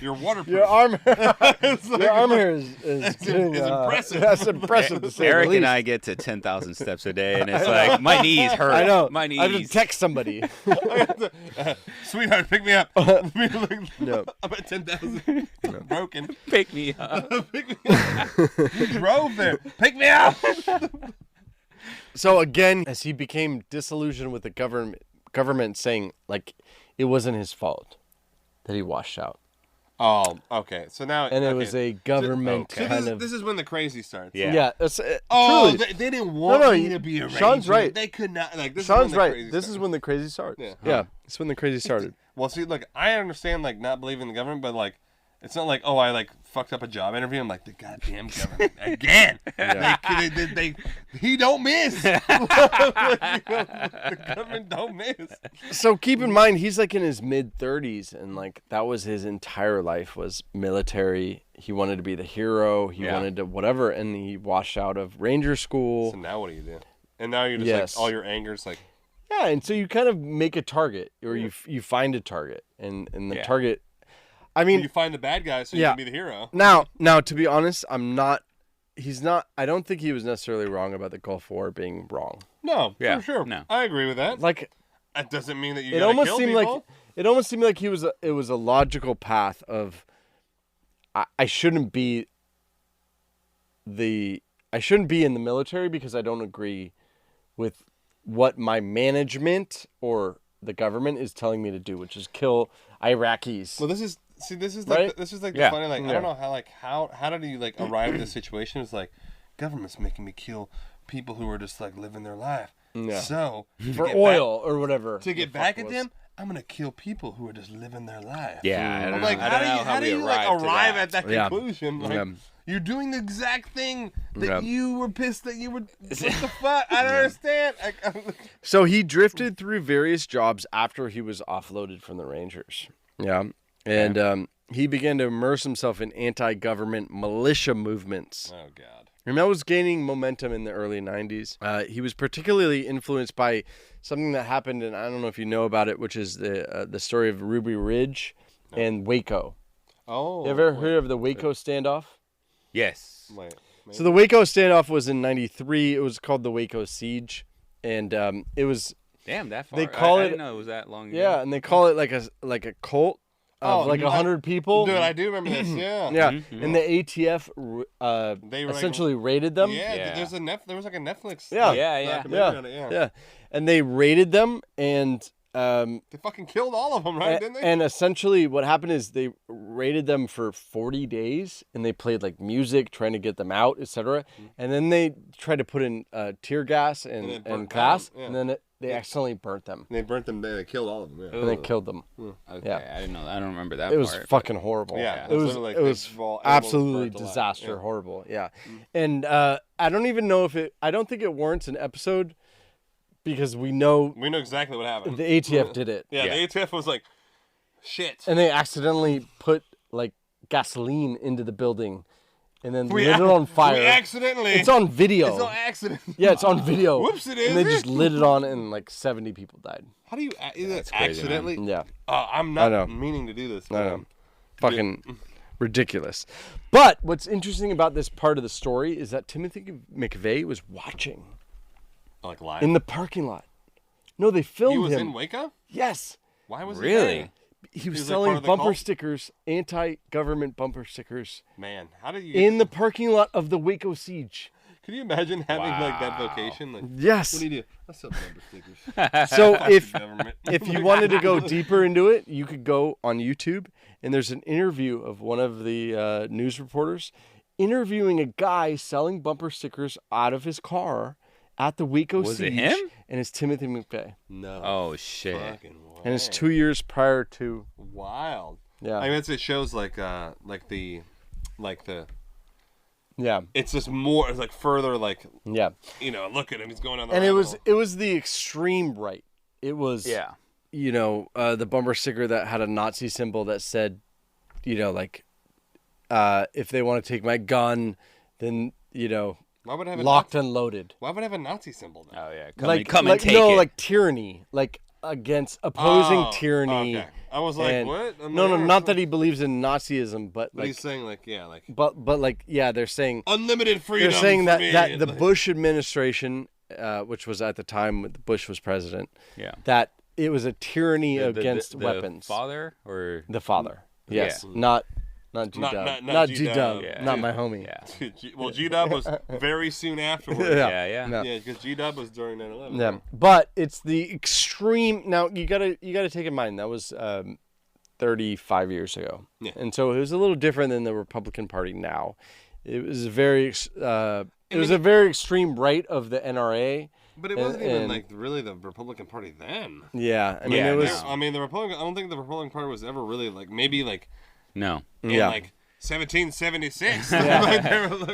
[SPEAKER 9] you're waterproof.
[SPEAKER 10] Your arm
[SPEAKER 9] like,
[SPEAKER 10] your arm hair is
[SPEAKER 9] impressive.
[SPEAKER 10] That's impressive to say.
[SPEAKER 11] Eric and I get to 10,000 steps a day, and it's like my knees hurt.
[SPEAKER 10] I know.
[SPEAKER 11] My knees.
[SPEAKER 10] I have to text somebody.
[SPEAKER 9] Sweetheart, pick me up.
[SPEAKER 10] No.
[SPEAKER 9] I'm at 10,000. Broken.
[SPEAKER 11] Pick me up.
[SPEAKER 9] Pick me up. Drove there. Pick me up.
[SPEAKER 10] So again, as he became disillusioned with the government saying like it wasn't his fault that he washed out.
[SPEAKER 9] Oh, okay. So now,
[SPEAKER 10] and it was a government kind of.
[SPEAKER 9] This is when the crazy starts.
[SPEAKER 10] Yeah.
[SPEAKER 9] Truly. They didn't want me to be a ranger.
[SPEAKER 10] Sean's right.
[SPEAKER 9] They could not. Like, this
[SPEAKER 10] Sean's
[SPEAKER 9] is when the
[SPEAKER 10] right.
[SPEAKER 9] crazy
[SPEAKER 10] This
[SPEAKER 9] starts.
[SPEAKER 10] is when the crazy starts.
[SPEAKER 9] Yeah.
[SPEAKER 10] Yeah. It's when the crazy started.
[SPEAKER 9] Well, see, look, I understand like not believing in the government, but like, it's not like, oh, I like fucked up a job interview. I'm like, the goddamn government again. He don't miss. The government don't miss.
[SPEAKER 10] So keep in mind, he's like in his mid-30s, and like that was his entire life was military. He wanted to be the hero. He wanted to whatever, and he washed out of Ranger school.
[SPEAKER 9] So now what do you do? And now you're just like all your anger's like.
[SPEAKER 10] Yeah, and so you kind of make a target, or you find a target, and the target. I mean,
[SPEAKER 9] you find the bad guy, so you can be the hero.
[SPEAKER 10] Now, to be honest, he's not. I don't think he was necessarily wrong about the Gulf War being wrong.
[SPEAKER 9] No, for sure. No, I agree with that.
[SPEAKER 10] Like,
[SPEAKER 9] that doesn't mean that you.
[SPEAKER 10] It almost seemed like it was a logical path of. I shouldn't be in the military because I don't agree with what my management or the government is telling me to do, which is kill Iraqis.
[SPEAKER 9] Well, this is like the funny, like I don't know how did you like arrive at this situation? It's like government's making me kill people who are just like living their life. Yeah. So
[SPEAKER 10] for oil or whatever.
[SPEAKER 9] To get back at them, I'm gonna kill people who are just living their life.
[SPEAKER 11] Yeah.
[SPEAKER 9] I'm like, how do you arrive at that conclusion? Like, you're doing the exact thing that you were pissed that you were. What the fuck? I don't understand.
[SPEAKER 10] So he drifted through various jobs after he was offloaded from the Rangers. Yeah. And he began to immerse himself in anti-government militia movements.
[SPEAKER 9] Oh, God.
[SPEAKER 10] And that was gaining momentum in the early 90s. He was particularly influenced by something that happened, and I don't know if you know about it, which is the story of Ruby Ridge and Waco.
[SPEAKER 9] Oh.
[SPEAKER 10] You ever heard of the Waco standoff?
[SPEAKER 11] Yes.
[SPEAKER 10] So the Waco standoff was in 93. It was called the Waco Siege. And it was...
[SPEAKER 11] Damn, that far.
[SPEAKER 10] They call
[SPEAKER 11] I
[SPEAKER 10] it,
[SPEAKER 11] didn't know it was that long ago.
[SPEAKER 10] Yeah, and they call it like a cult of 100 people.
[SPEAKER 9] Dude, I do remember this. Yeah.
[SPEAKER 10] Yeah, and the ATF they essentially raided them.
[SPEAKER 9] Yeah, there was like a Netflix.
[SPEAKER 10] Yeah. And they raided them, and
[SPEAKER 9] they fucking killed all of them, right? Didn't they?
[SPEAKER 10] And essentially, what happened is they raided them for 40 days, and they played like music, trying to get them out, etc. And then they tried to put in tear gas and gas, and then they accidentally burnt them.
[SPEAKER 9] They burnt them. They killed all of them. Yeah.
[SPEAKER 10] And they killed them.
[SPEAKER 11] Okay, I didn't know. I don't remember that.
[SPEAKER 10] It was
[SPEAKER 11] part.
[SPEAKER 10] fucking horrible.
[SPEAKER 9] Yeah,
[SPEAKER 10] it was absolutely disaster, horrible. Yeah, and I don't even know if it. I don't think it warrants an episode. Because we know
[SPEAKER 9] exactly what happened.
[SPEAKER 10] The ATF did it.
[SPEAKER 9] Yeah, the ATF was like, shit.
[SPEAKER 10] And they accidentally put like gasoline into the building and then lit it on fire.
[SPEAKER 9] We accidentally.
[SPEAKER 10] It's on video.
[SPEAKER 9] It's on accident.
[SPEAKER 10] Yeah, it's on video.
[SPEAKER 9] Whoops, it is.
[SPEAKER 10] And they just lit it on and like 70 people died.
[SPEAKER 9] How do you accidentally?
[SPEAKER 10] Yeah.
[SPEAKER 9] I'm not meaning to do this.
[SPEAKER 10] I know. Fucking ridiculous. But what's interesting about this part of the story is that Timothy McVeigh was watching.
[SPEAKER 9] Like live?
[SPEAKER 10] In the parking lot. No, they filmed him.
[SPEAKER 9] He was in Waco?
[SPEAKER 10] Yes.
[SPEAKER 9] Why was
[SPEAKER 11] he there?
[SPEAKER 10] He was selling bumper stickers, anti-government bumper stickers.
[SPEAKER 9] Man, how did you...
[SPEAKER 10] In the parking lot of the Waco Siege.
[SPEAKER 9] Can you imagine having like that vocation? Like,
[SPEAKER 10] yes.
[SPEAKER 9] What do you do? I sell bumper stickers.
[SPEAKER 10] So if you wanted to go deeper into it, you could go on YouTube, and there's an interview of one of the news reporters interviewing a guy selling bumper stickers out of his car at the Waco Siege.
[SPEAKER 11] Was it him?
[SPEAKER 10] And it's Timothy McVeigh.
[SPEAKER 9] No.
[SPEAKER 11] Oh, shit.
[SPEAKER 10] And it's 2 years prior to...
[SPEAKER 9] Wild.
[SPEAKER 10] Yeah.
[SPEAKER 9] I mean, it shows like the...
[SPEAKER 10] Yeah.
[SPEAKER 9] It's just more, it's like further like...
[SPEAKER 10] Yeah.
[SPEAKER 9] You know, look at him, he's going on the
[SPEAKER 10] And it was the extreme right. It was...
[SPEAKER 11] Yeah.
[SPEAKER 10] You know, the bumper sticker that had a Nazi symbol that said, you know, like, if they want to take my gun, then, you know...
[SPEAKER 9] Why would it have
[SPEAKER 10] locked and loaded?
[SPEAKER 9] Why would it have a Nazi symbol then?
[SPEAKER 11] Oh, yeah.
[SPEAKER 10] Come and take it. No, like tyranny. Like against opposing tyranny
[SPEAKER 9] I was like,
[SPEAKER 10] And
[SPEAKER 9] what?
[SPEAKER 10] No, not that he believes in Nazism, but
[SPEAKER 9] But he's saying
[SPEAKER 10] they're saying
[SPEAKER 9] unlimited freedom.
[SPEAKER 10] They're saying
[SPEAKER 9] for me.
[SPEAKER 10] that the Bush administration, which was at the time when Bush was president, that it was a tyranny against weapons.
[SPEAKER 11] The father or
[SPEAKER 10] the father? Yes,
[SPEAKER 11] Yeah.
[SPEAKER 10] not G-Dub.
[SPEAKER 9] Not
[SPEAKER 10] G-Dub.
[SPEAKER 11] Yeah.
[SPEAKER 10] Not my homie.
[SPEAKER 11] Yeah.
[SPEAKER 9] Well, G-Dub was very soon afterwards.
[SPEAKER 11] Yeah.
[SPEAKER 9] Because G-Dub was during 9/11.
[SPEAKER 10] Yeah, but it's the extreme. Now you gotta take in mind that was 35 years ago, and so it was a little different than the Republican Party now. It was a very extreme right of the NRA.
[SPEAKER 9] But it wasn't even like really the Republican Party then.
[SPEAKER 10] Yeah, I mean it was.
[SPEAKER 9] I mean the Republican. I don't think the Republican Party was ever really like maybe like.
[SPEAKER 11] No.
[SPEAKER 9] In like 1776.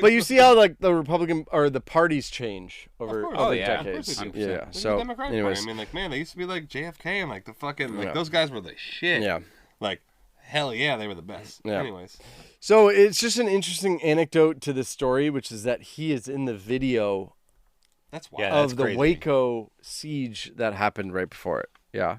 [SPEAKER 10] But you see how like the Republican or the parties change over
[SPEAKER 9] decades.
[SPEAKER 10] Yeah. So anyways,
[SPEAKER 9] I mean, like, man, they used to be like JFK and like the fucking like those guys were the shit.
[SPEAKER 10] Yeah.
[SPEAKER 9] Like hell yeah, they were the best.
[SPEAKER 10] Yeah.
[SPEAKER 9] Anyways.
[SPEAKER 10] So it's just an interesting anecdote to this story, which is that he is in the video.
[SPEAKER 9] That's wild.
[SPEAKER 10] Of the Waco siege that happened right before it. Yeah.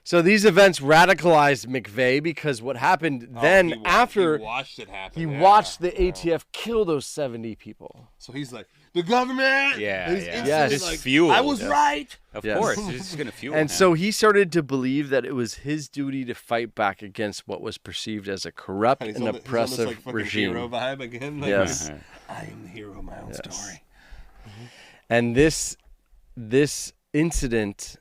[SPEAKER 10] So these events radicalized McVeigh because what happened then after
[SPEAKER 9] he watched it happen.
[SPEAKER 10] He watched the ATF kill those 70 people.
[SPEAKER 9] So he's like, the government.
[SPEAKER 10] Yes.
[SPEAKER 9] Like,
[SPEAKER 11] fuel.
[SPEAKER 9] I was right.
[SPEAKER 11] Of course, it's just gonna fuel.
[SPEAKER 10] And so he started to believe that it was his duty to fight back against what was perceived as a corrupt and oppressive
[SPEAKER 9] he's on this, like,
[SPEAKER 10] regime.
[SPEAKER 9] Hero vibe again. Like,
[SPEAKER 10] Yes.
[SPEAKER 9] I am the hero of my own story.
[SPEAKER 10] And this incident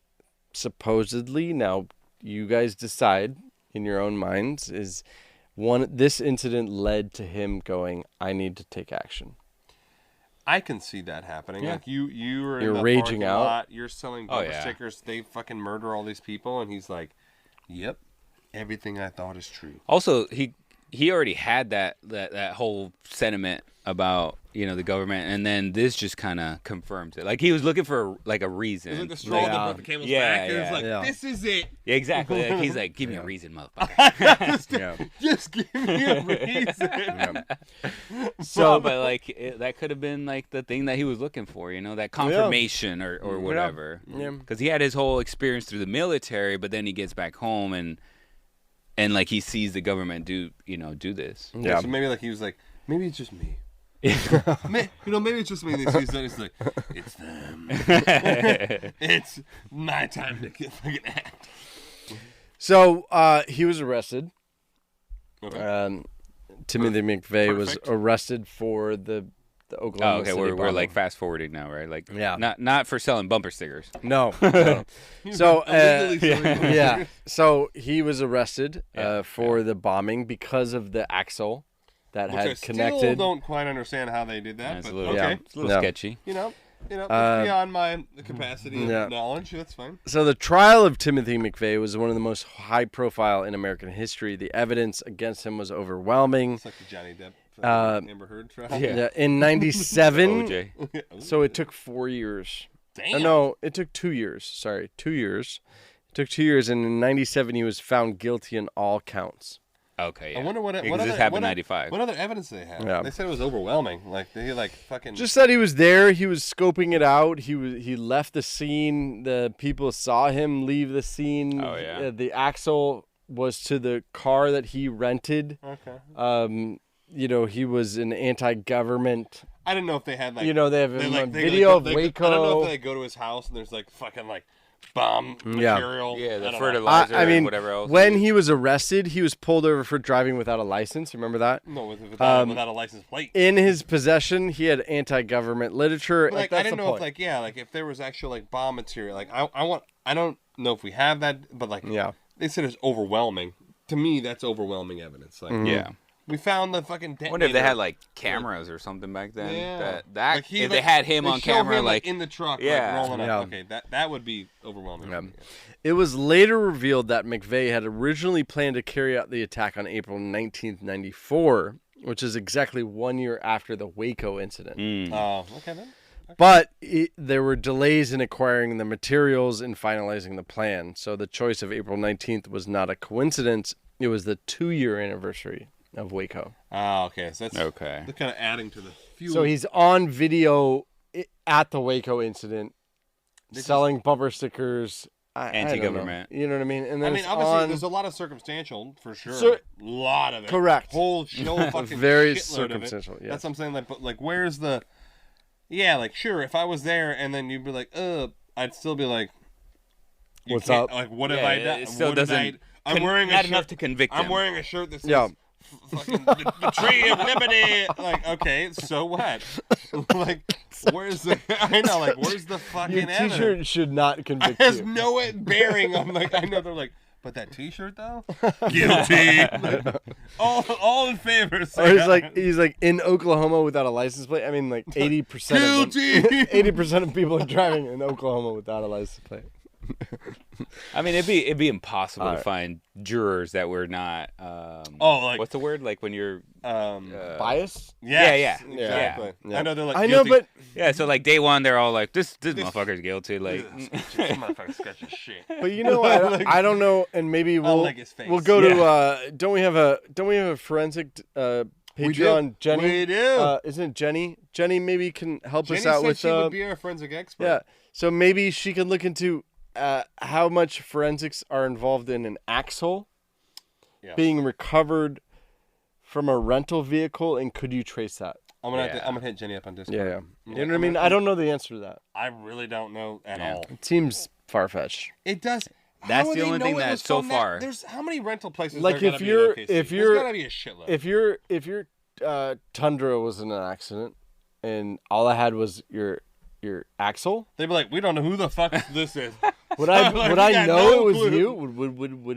[SPEAKER 10] supposedly, now you guys decide in your own minds, this incident led to him going, I need to take action.
[SPEAKER 9] I can see that happening.
[SPEAKER 10] Yeah.
[SPEAKER 9] Like you're in
[SPEAKER 10] You're
[SPEAKER 9] the
[SPEAKER 10] raging
[SPEAKER 9] parking
[SPEAKER 10] out.
[SPEAKER 9] lot, you're selling bumper stickers, they fucking murder all these people, and he's like, yep, everything I thought is true.
[SPEAKER 11] Also, he already had that whole sentiment about the government, and then this just kind of confirms it. Like he was looking for like a reason.
[SPEAKER 9] It was like the straw that broke the camel's back. It was like, this is it.
[SPEAKER 11] Yeah, exactly. Like, he's like, give me a reason, motherfucker.
[SPEAKER 9] Just give me a reason.
[SPEAKER 11] So, but like that could have been like the thing that he was looking for, that confirmation or whatever.
[SPEAKER 10] Yeah.
[SPEAKER 11] Because he had his whole experience through the military, but then he gets back home and like he sees the government do this.
[SPEAKER 9] Yeah. So maybe like he was like, maybe it's just me. Maybe it's just me. And he's like, it's them. It's my time to get fucking act.
[SPEAKER 10] So he was arrested.
[SPEAKER 9] Okay.
[SPEAKER 10] Timothy McVeigh was arrested for the Oklahoma City
[SPEAKER 11] we're
[SPEAKER 10] bombing.
[SPEAKER 11] like fast forwarding now, right? Like,
[SPEAKER 10] yeah,
[SPEAKER 11] not for selling bumper stickers.
[SPEAKER 10] No. So so he was arrested for the bombing because of the axle that had connected.
[SPEAKER 9] I still don't quite understand how they did that, but okay,
[SPEAKER 11] it's a little sketchy.
[SPEAKER 9] It's beyond my capacity of knowledge. That's fine.
[SPEAKER 10] So the trial of Timothy McVeigh was one of the most high-profile in American history. The evidence against him was overwhelming.
[SPEAKER 9] It's like the Johnny Depp Amber Heard trial.
[SPEAKER 10] Yeah. In '97,
[SPEAKER 11] OJ.
[SPEAKER 10] So it took 4 years.
[SPEAKER 9] Damn.
[SPEAKER 10] No, it took 2 years. Sorry, 2 years. It took 2 years, and in '97 he was found guilty on all counts.
[SPEAKER 11] Okay, yeah.
[SPEAKER 9] I wonder what
[SPEAKER 11] this
[SPEAKER 9] other,
[SPEAKER 11] happened in '95.
[SPEAKER 9] What other evidence they had?
[SPEAKER 10] Yeah.
[SPEAKER 9] They said it was overwhelming. Like he fucking
[SPEAKER 10] just said he was there. He was scoping it out. He left the scene. The people saw him leave the scene.
[SPEAKER 11] Oh yeah.
[SPEAKER 10] The axle was to the car that he rented.
[SPEAKER 9] Okay.
[SPEAKER 10] He was an anti-government.
[SPEAKER 9] I didn't know if they had like
[SPEAKER 10] they have a video of Waco.
[SPEAKER 9] I don't know if they go to his house and there's like fucking like bomb material.
[SPEAKER 11] Yeah, the fertilizer and whatever else.
[SPEAKER 10] When he was arrested, he was pulled over for driving without a license. Remember that?
[SPEAKER 9] No, without a license plate.
[SPEAKER 10] In his possession, he had anti-government literature.
[SPEAKER 9] But, I didn't know if if there was actual like bomb material. Like I don't know if we have that, but they said it's overwhelming. To me, that's overwhelming evidence. Like
[SPEAKER 11] yeah.
[SPEAKER 9] We found the fucking detonator.
[SPEAKER 11] I wonder if they had like cameras or something back then.
[SPEAKER 9] Yeah.
[SPEAKER 11] If they had him on camera,
[SPEAKER 9] him, like in the truck, rolling up. Okay, that would be overwhelming.
[SPEAKER 10] Yeah. It was later revealed that McVeigh had originally planned to carry out the attack on April 19th, 1994, which is exactly 1 year after the Waco incident.
[SPEAKER 9] Oh, okay then. Okay.
[SPEAKER 10] But there were delays in acquiring the materials and finalizing the plan. So the choice of April 19th was not a coincidence. It was the 2-year anniversary of Waco.
[SPEAKER 9] Oh, okay. So that's
[SPEAKER 11] okay.
[SPEAKER 9] They're kind of adding to the fuel.
[SPEAKER 10] So he's on video at the Waco incident, selling bumper stickers
[SPEAKER 11] anti-government.
[SPEAKER 10] You know what I mean? And then
[SPEAKER 9] obviously, there's a lot of circumstantial for sure. A lot of it.
[SPEAKER 10] Correct.
[SPEAKER 9] Whole fucking
[SPEAKER 10] very
[SPEAKER 9] shitload
[SPEAKER 10] circumstantial.
[SPEAKER 9] Of it.
[SPEAKER 10] Yes.
[SPEAKER 9] That's what I'm saying. Like, but like, where's the? Yeah, like sure. If I was there, and then you'd be like, I'd still be like,
[SPEAKER 10] what's up?
[SPEAKER 9] Like, what have I done?
[SPEAKER 11] It still doesn't. I'm wearing not enough to convict him.
[SPEAKER 9] I'm wearing a shirt that says. Fucking the tree of liberty. Like, okay, so what? Like, where's the? I know, like, where's the fucking
[SPEAKER 10] Your
[SPEAKER 9] evidence?
[SPEAKER 10] T-shirt should not convict
[SPEAKER 9] It has
[SPEAKER 10] you.
[SPEAKER 9] no bearing on. Like, I know they're like, but that T-shirt though, guilty. Like, all in favor.
[SPEAKER 10] Or he's like in Oklahoma without a license plate. I mean, like 80% of them, 80% of people are driving in Oklahoma without a license plate.
[SPEAKER 11] I mean, it'd be impossible to find jurors that were not.
[SPEAKER 9] Like
[SPEAKER 11] what's the word? Like when you're
[SPEAKER 10] biased.
[SPEAKER 11] Yeah,
[SPEAKER 9] exactly. Yeah. I know they're like.
[SPEAKER 10] I
[SPEAKER 9] guilty.
[SPEAKER 10] know, but
[SPEAKER 11] yeah. So like day one, they're all like, "This motherfucker's guilty." Like,
[SPEAKER 9] this motherfucker's sketchy shit.
[SPEAKER 10] But you know, I don't know, and maybe we'll go to. Don't we have a forensic Patreon? Jenny,
[SPEAKER 9] we do.
[SPEAKER 10] Isn't it Jenny? Jenny maybe can help
[SPEAKER 9] Jenny
[SPEAKER 10] us out
[SPEAKER 9] said
[SPEAKER 10] with.
[SPEAKER 9] She would be our forensic expert.
[SPEAKER 10] Yeah, so maybe she can look into how much forensics are involved in an axle being recovered from a rental vehicle, and could you trace that?
[SPEAKER 9] I'm gonna hit Jenny up on Discord.
[SPEAKER 10] Yeah. You know what I mean? I don't know the answer to that.
[SPEAKER 9] I really don't know at all.
[SPEAKER 10] It seems far-fetched.
[SPEAKER 9] It does.
[SPEAKER 11] That's the only thing that so far.
[SPEAKER 9] There's how many rental places?
[SPEAKER 10] Like
[SPEAKER 9] if you're there's gotta be a shitload.
[SPEAKER 10] If your Tundra was in an accident and all I had was your axle,
[SPEAKER 9] they'd be like, we don't know who the fuck this is.
[SPEAKER 10] Would I know it was you? Would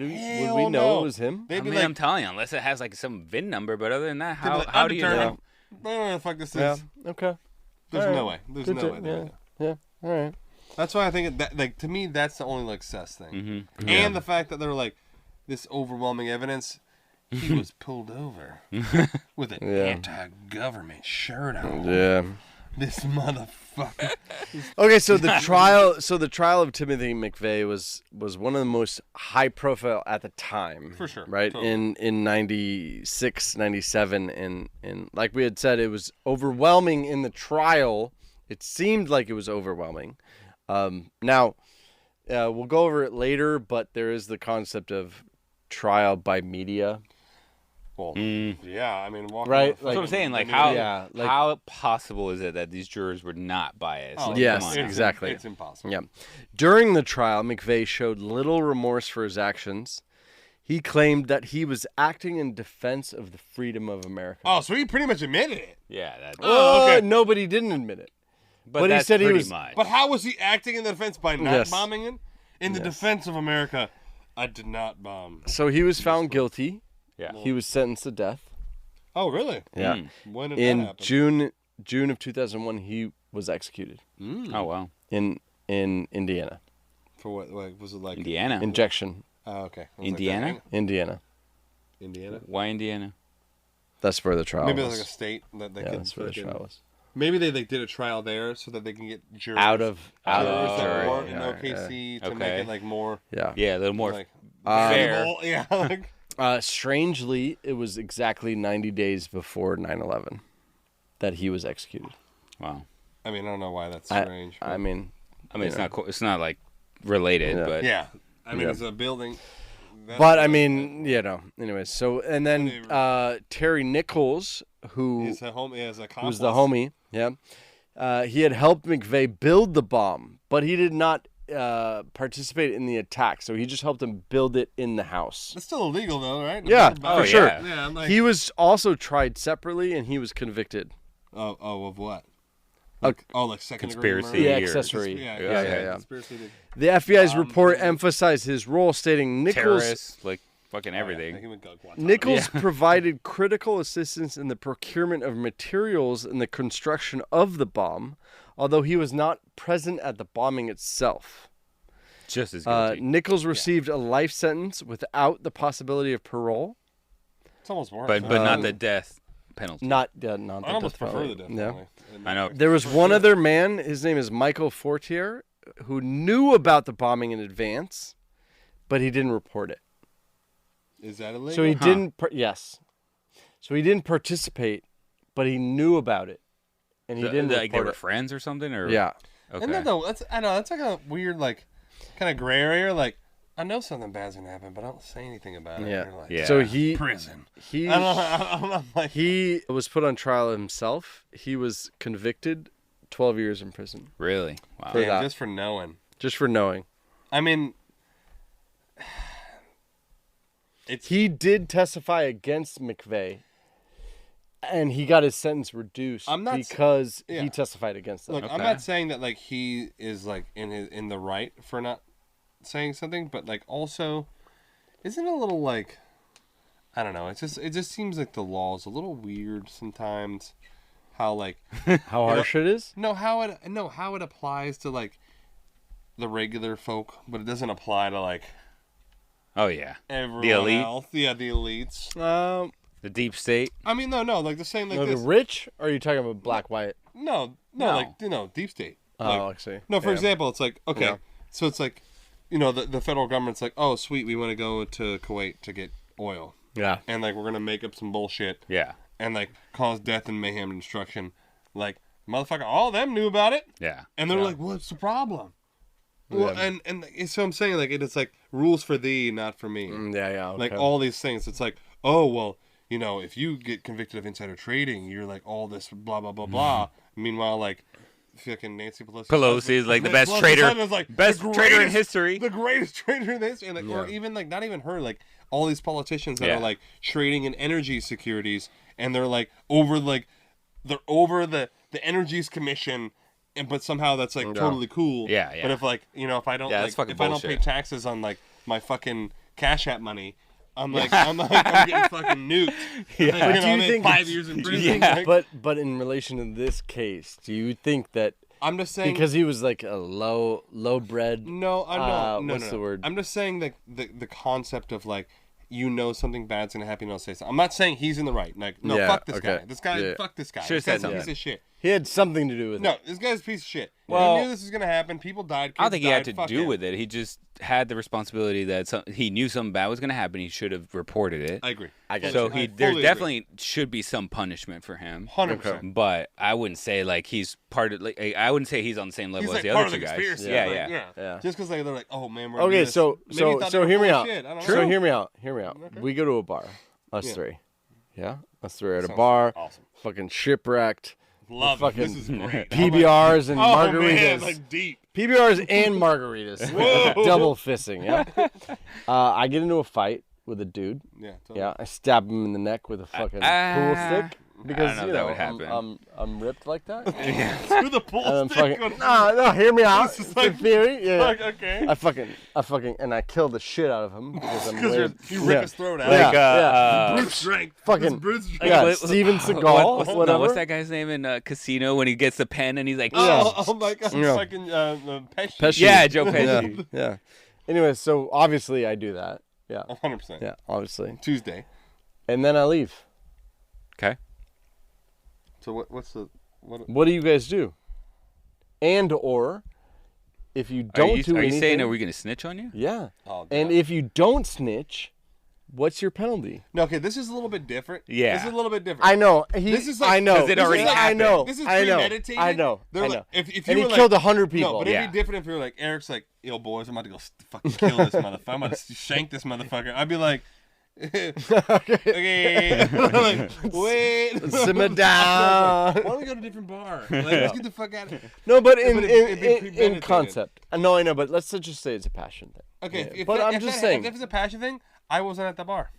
[SPEAKER 10] we know it was him?
[SPEAKER 11] I mean, I'm telling you, unless it has like some VIN number. But other than that, how do you know?
[SPEAKER 9] I don't know who the fuck this is.
[SPEAKER 10] Yeah. Okay.
[SPEAKER 9] There's no way. There's no way.
[SPEAKER 10] Yeah. All right.
[SPEAKER 9] That's why I think that, like, to me, that's the only like sus thing,
[SPEAKER 11] Mm-hmm.
[SPEAKER 9] and the fact that they're like this overwhelming evidence. He was pulled over with an anti-government shirt on.
[SPEAKER 10] Yeah.
[SPEAKER 9] This motherfucker.
[SPEAKER 10] Okay, so the trial of Timothy McVeigh was one of the most high profile at the time.
[SPEAKER 9] For sure.
[SPEAKER 10] Right?
[SPEAKER 9] Totally.
[SPEAKER 10] In 96, 97, and like we had said, it was overwhelming in the trial. It seemed like it was overwhelming. Now, we'll go over it later, but there is the concept of trial by media.
[SPEAKER 9] Well, yeah, I mean,
[SPEAKER 10] right?
[SPEAKER 11] That's what I'm saying. Like, how possible is it that these jurors were not biased?
[SPEAKER 9] Oh,
[SPEAKER 11] like,
[SPEAKER 10] yes, exactly.
[SPEAKER 9] It's impossible.
[SPEAKER 10] Yeah. During the trial, McVeigh showed little remorse for his actions. He claimed that he was acting in defense of the freedom of America.
[SPEAKER 9] Oh, so he pretty much admitted it.
[SPEAKER 11] Yeah. That's...
[SPEAKER 9] okay.
[SPEAKER 10] No, but he didn't admit it.
[SPEAKER 11] But
[SPEAKER 10] he said he was.
[SPEAKER 11] Much.
[SPEAKER 9] But how was he acting in the defense by not bombing it? In the defense of America, I did not bomb.
[SPEAKER 10] So he was found guilty.
[SPEAKER 11] Yeah.
[SPEAKER 10] He was sentenced to death.
[SPEAKER 9] Oh, really?
[SPEAKER 10] Yeah.
[SPEAKER 9] When did
[SPEAKER 10] in
[SPEAKER 9] that happen?
[SPEAKER 10] June of 2001, he was executed.
[SPEAKER 11] Oh, wow.
[SPEAKER 10] In Indiana.
[SPEAKER 9] For what? Like, was it like
[SPEAKER 11] Indiana?
[SPEAKER 10] Injection.
[SPEAKER 9] Oh, okay.
[SPEAKER 11] Indiana?
[SPEAKER 10] Indiana.
[SPEAKER 11] Why Indiana?
[SPEAKER 10] That's where the trial
[SPEAKER 9] Maybe
[SPEAKER 10] was.
[SPEAKER 9] there's like a state that they
[SPEAKER 10] Yeah,
[SPEAKER 9] could.
[SPEAKER 10] that's where the trial was.
[SPEAKER 9] Maybe they did a trial there so that they can get jurors
[SPEAKER 10] out of
[SPEAKER 9] jury
[SPEAKER 11] jury.
[SPEAKER 9] in OKC to make it like more.
[SPEAKER 10] Yeah.
[SPEAKER 11] Yeah, a little more
[SPEAKER 9] like,
[SPEAKER 11] fair.
[SPEAKER 9] Yeah. Like,
[SPEAKER 10] strangely, it was exactly 90 days before 9/11 that he was executed.
[SPEAKER 11] Wow.
[SPEAKER 9] I mean, I don't know why that's strange.
[SPEAKER 10] I mean,
[SPEAKER 11] it's not like related, but
[SPEAKER 9] yeah. I mean, it's a building.
[SPEAKER 10] But I mean, anyways. So and then Terry Nichols, who
[SPEAKER 9] is a homie,
[SPEAKER 10] was the homie. Yeah. He had helped McVeigh build the bomb, but he did not participate in the attack. So he just helped him build it in the house.
[SPEAKER 9] It's still illegal, though, right?
[SPEAKER 10] Yeah, for sure.
[SPEAKER 9] Yeah, like...
[SPEAKER 10] He was also tried separately, and he was convicted.
[SPEAKER 9] Oh, of what? Like second
[SPEAKER 11] conspiracy.
[SPEAKER 10] Yeah, accessory.
[SPEAKER 9] Yeah.
[SPEAKER 10] Conspiracy. The FBI's report emphasized his role, stating Nichols,
[SPEAKER 11] terrorists, like fucking everything.
[SPEAKER 10] Nichols provided critical assistance in the procurement of materials and the construction of the bomb, although he was not present at the bombing itself.
[SPEAKER 11] Just as guilty.
[SPEAKER 10] Nichols received a life sentence without the possibility of parole.
[SPEAKER 9] It's almost worse.
[SPEAKER 11] But not the death penalty.
[SPEAKER 10] Not the
[SPEAKER 9] I almost prefer the death penalty.
[SPEAKER 11] I know.
[SPEAKER 10] There was one other man. His name is Michael Fortier, who knew about the bombing in advance, but he didn't report it.
[SPEAKER 9] Is that illegal?
[SPEAKER 10] So he didn't. Yes. So he didn't participate, but he knew about it, and he didn't.
[SPEAKER 11] Like they
[SPEAKER 10] report
[SPEAKER 11] were
[SPEAKER 10] it.
[SPEAKER 11] friends or something, or
[SPEAKER 10] yeah.
[SPEAKER 11] Okay.
[SPEAKER 9] And then though, that's like a weird kind of gray area. Like, I know something bad's gonna happen, but I don't say anything about it.
[SPEAKER 10] Yeah.
[SPEAKER 9] Like,
[SPEAKER 11] Yeah.
[SPEAKER 10] So he
[SPEAKER 9] prison.
[SPEAKER 10] He
[SPEAKER 9] I don't know, like,
[SPEAKER 10] he was put on trial himself. He was convicted, 12 years in prison.
[SPEAKER 11] Really? Wow.
[SPEAKER 10] For that.
[SPEAKER 9] just for knowing.
[SPEAKER 10] Just for knowing.
[SPEAKER 9] I mean,
[SPEAKER 10] he did testify against McVeigh, and he got his sentence reduced because he testified against them.
[SPEAKER 9] Look, I'm not saying that like he is like in the right for not saying something, but like also, isn't it a little like, I don't know. It just seems like the law is a little weird sometimes. How like
[SPEAKER 10] how harsh it is?
[SPEAKER 9] No, how it applies to like the regular folk, but it doesn't apply to like.
[SPEAKER 11] Oh yeah,
[SPEAKER 9] everyone
[SPEAKER 11] the elite.
[SPEAKER 9] Else. Yeah, the elites.
[SPEAKER 11] The deep state.
[SPEAKER 9] I mean, no, like the same like
[SPEAKER 10] no,
[SPEAKER 9] this.
[SPEAKER 10] The rich? Or are you talking about black, white?
[SPEAKER 9] No, like deep state.
[SPEAKER 10] Oh,
[SPEAKER 9] like,
[SPEAKER 10] I see.
[SPEAKER 9] No, for example, it's like okay, so it's like, the federal government's like, oh sweet, we want to go to Kuwait to get oil.
[SPEAKER 10] Yeah.
[SPEAKER 9] And like we're gonna make up some bullshit.
[SPEAKER 11] Yeah. And
[SPEAKER 9] like cause death and mayhem and destruction. Like motherfucker, all of them knew about it.
[SPEAKER 11] Yeah.
[SPEAKER 9] And they're like, what's the problem? Well, and so I'm saying like it's like rules for thee, not for me.
[SPEAKER 10] Okay.
[SPEAKER 9] Like all these things. It's like, oh well, if you get convicted of insider trading, you're like all this blah blah blah blah. Meanwhile, like fucking Nancy Pelosi
[SPEAKER 11] is like the best trader, best trader in history,
[SPEAKER 9] the greatest trader in history, and like or even like not even her, like all these politicians that are like trading in energy securities, and they're like over the Energies Commission. But somehow that's like totally cool.
[SPEAKER 11] Yeah.
[SPEAKER 9] But if like if I don't if I don't pay taxes on like my fucking Cash App money, I'm getting fucking nuked.
[SPEAKER 10] Yeah.
[SPEAKER 9] Like,
[SPEAKER 10] do you think
[SPEAKER 9] 5 years in prison?
[SPEAKER 10] Yeah. But in relation to this case, do you think that
[SPEAKER 9] I'm just saying
[SPEAKER 10] because he was like a low bred?
[SPEAKER 9] No,
[SPEAKER 10] what's the word?
[SPEAKER 9] I'm just saying that the concept of like something bad's gonna happen, you don't say something. I'm not saying he's in the right. Like fuck this guy. This guy, fuck this guy. This guy's a piece of shit.
[SPEAKER 10] He had something to do with it.
[SPEAKER 9] No, this guy's a piece of shit.
[SPEAKER 11] Well,
[SPEAKER 9] he knew this was going to happen. People died.
[SPEAKER 11] I don't think he had to
[SPEAKER 9] Fuck
[SPEAKER 11] do
[SPEAKER 9] it.
[SPEAKER 11] with it. He just had the responsibility that he knew something bad was going to happen. He should have reported it.
[SPEAKER 9] I agree.
[SPEAKER 11] So there definitely should be some punishment for him.
[SPEAKER 9] 100%.
[SPEAKER 11] But I wouldn't say like he's part of I wouldn't say he's on the same level as the other two guys.
[SPEAKER 9] Yeah. Just because they're like, oh man, we're
[SPEAKER 10] okay. So hear me out.
[SPEAKER 9] True.
[SPEAKER 10] Hear me out. Okay. We go to a bar. Us three. Yeah. Us three are at a bar.
[SPEAKER 9] Awesome.
[SPEAKER 10] Fucking shipwrecked.
[SPEAKER 9] Love it. This is great.
[SPEAKER 10] PBRs and margaritas.
[SPEAKER 9] Man, like deep.
[SPEAKER 10] PBRs and margaritas. Double fisting, yeah. I get into a fight with a dude.
[SPEAKER 9] Yeah, totally.
[SPEAKER 10] Yeah, I stab him in the neck with a fucking pool stick. Because,
[SPEAKER 11] I don't know that would happen.
[SPEAKER 10] I'm ripped like that.
[SPEAKER 9] Through the pool stick.
[SPEAKER 10] No, hear me out.
[SPEAKER 9] It's
[SPEAKER 10] like, theory. Yeah.
[SPEAKER 9] Like, okay.
[SPEAKER 10] I fucking, and I killed the shit out of him. Because
[SPEAKER 9] you rip his throat out.
[SPEAKER 10] Like,
[SPEAKER 9] brute strength.
[SPEAKER 10] Fucking,
[SPEAKER 9] brute strength.
[SPEAKER 10] yeah, Steven Seagal, whatever.
[SPEAKER 11] What's that guy's name in Casino when he gets the pen and he's like,
[SPEAKER 9] oh my God, fucking Pesci.
[SPEAKER 11] Yeah, Joe Pesci.
[SPEAKER 10] Yeah. Anyway, so obviously I do that. Yeah.
[SPEAKER 9] 100%.
[SPEAKER 10] Yeah, obviously.
[SPEAKER 9] Tuesday.
[SPEAKER 10] And then I leave.
[SPEAKER 11] Okay.
[SPEAKER 9] So what's the
[SPEAKER 10] what do you guys do? And or if you don't do anything,
[SPEAKER 11] are you saying are we gonna snitch on you?
[SPEAKER 10] Yeah.
[SPEAKER 9] Oh,
[SPEAKER 10] and if you don't snitch, what's your penalty?
[SPEAKER 9] No, okay, this is a little bit different.
[SPEAKER 11] Yeah.
[SPEAKER 9] This is a little bit different.
[SPEAKER 10] I know.
[SPEAKER 9] This is like,
[SPEAKER 10] I know.
[SPEAKER 11] It already
[SPEAKER 10] I know.
[SPEAKER 9] This is
[SPEAKER 10] I know.
[SPEAKER 9] premeditated.
[SPEAKER 10] I know.
[SPEAKER 9] They're
[SPEAKER 10] I
[SPEAKER 9] like,
[SPEAKER 10] know.
[SPEAKER 9] if you
[SPEAKER 10] and he
[SPEAKER 9] were
[SPEAKER 10] killed
[SPEAKER 9] like,
[SPEAKER 10] 100 people.
[SPEAKER 9] No, but it'd be different if you were like, Eric's like, yo, boys, I'm about to go fucking kill this motherfucker. I'm about to shank this motherfucker. I'd be like, okay. Like, wait.
[SPEAKER 10] Simmer down.
[SPEAKER 9] Why don't we go to a different bar? Like, let's get the fuck out of here.
[SPEAKER 10] No, but
[SPEAKER 9] it'd be
[SPEAKER 10] in concept. I know, but let's just say it's a passion thing.
[SPEAKER 9] Okay,
[SPEAKER 10] yeah. But I'm just saying.
[SPEAKER 9] If it's a passion thing, I wasn't at the bar.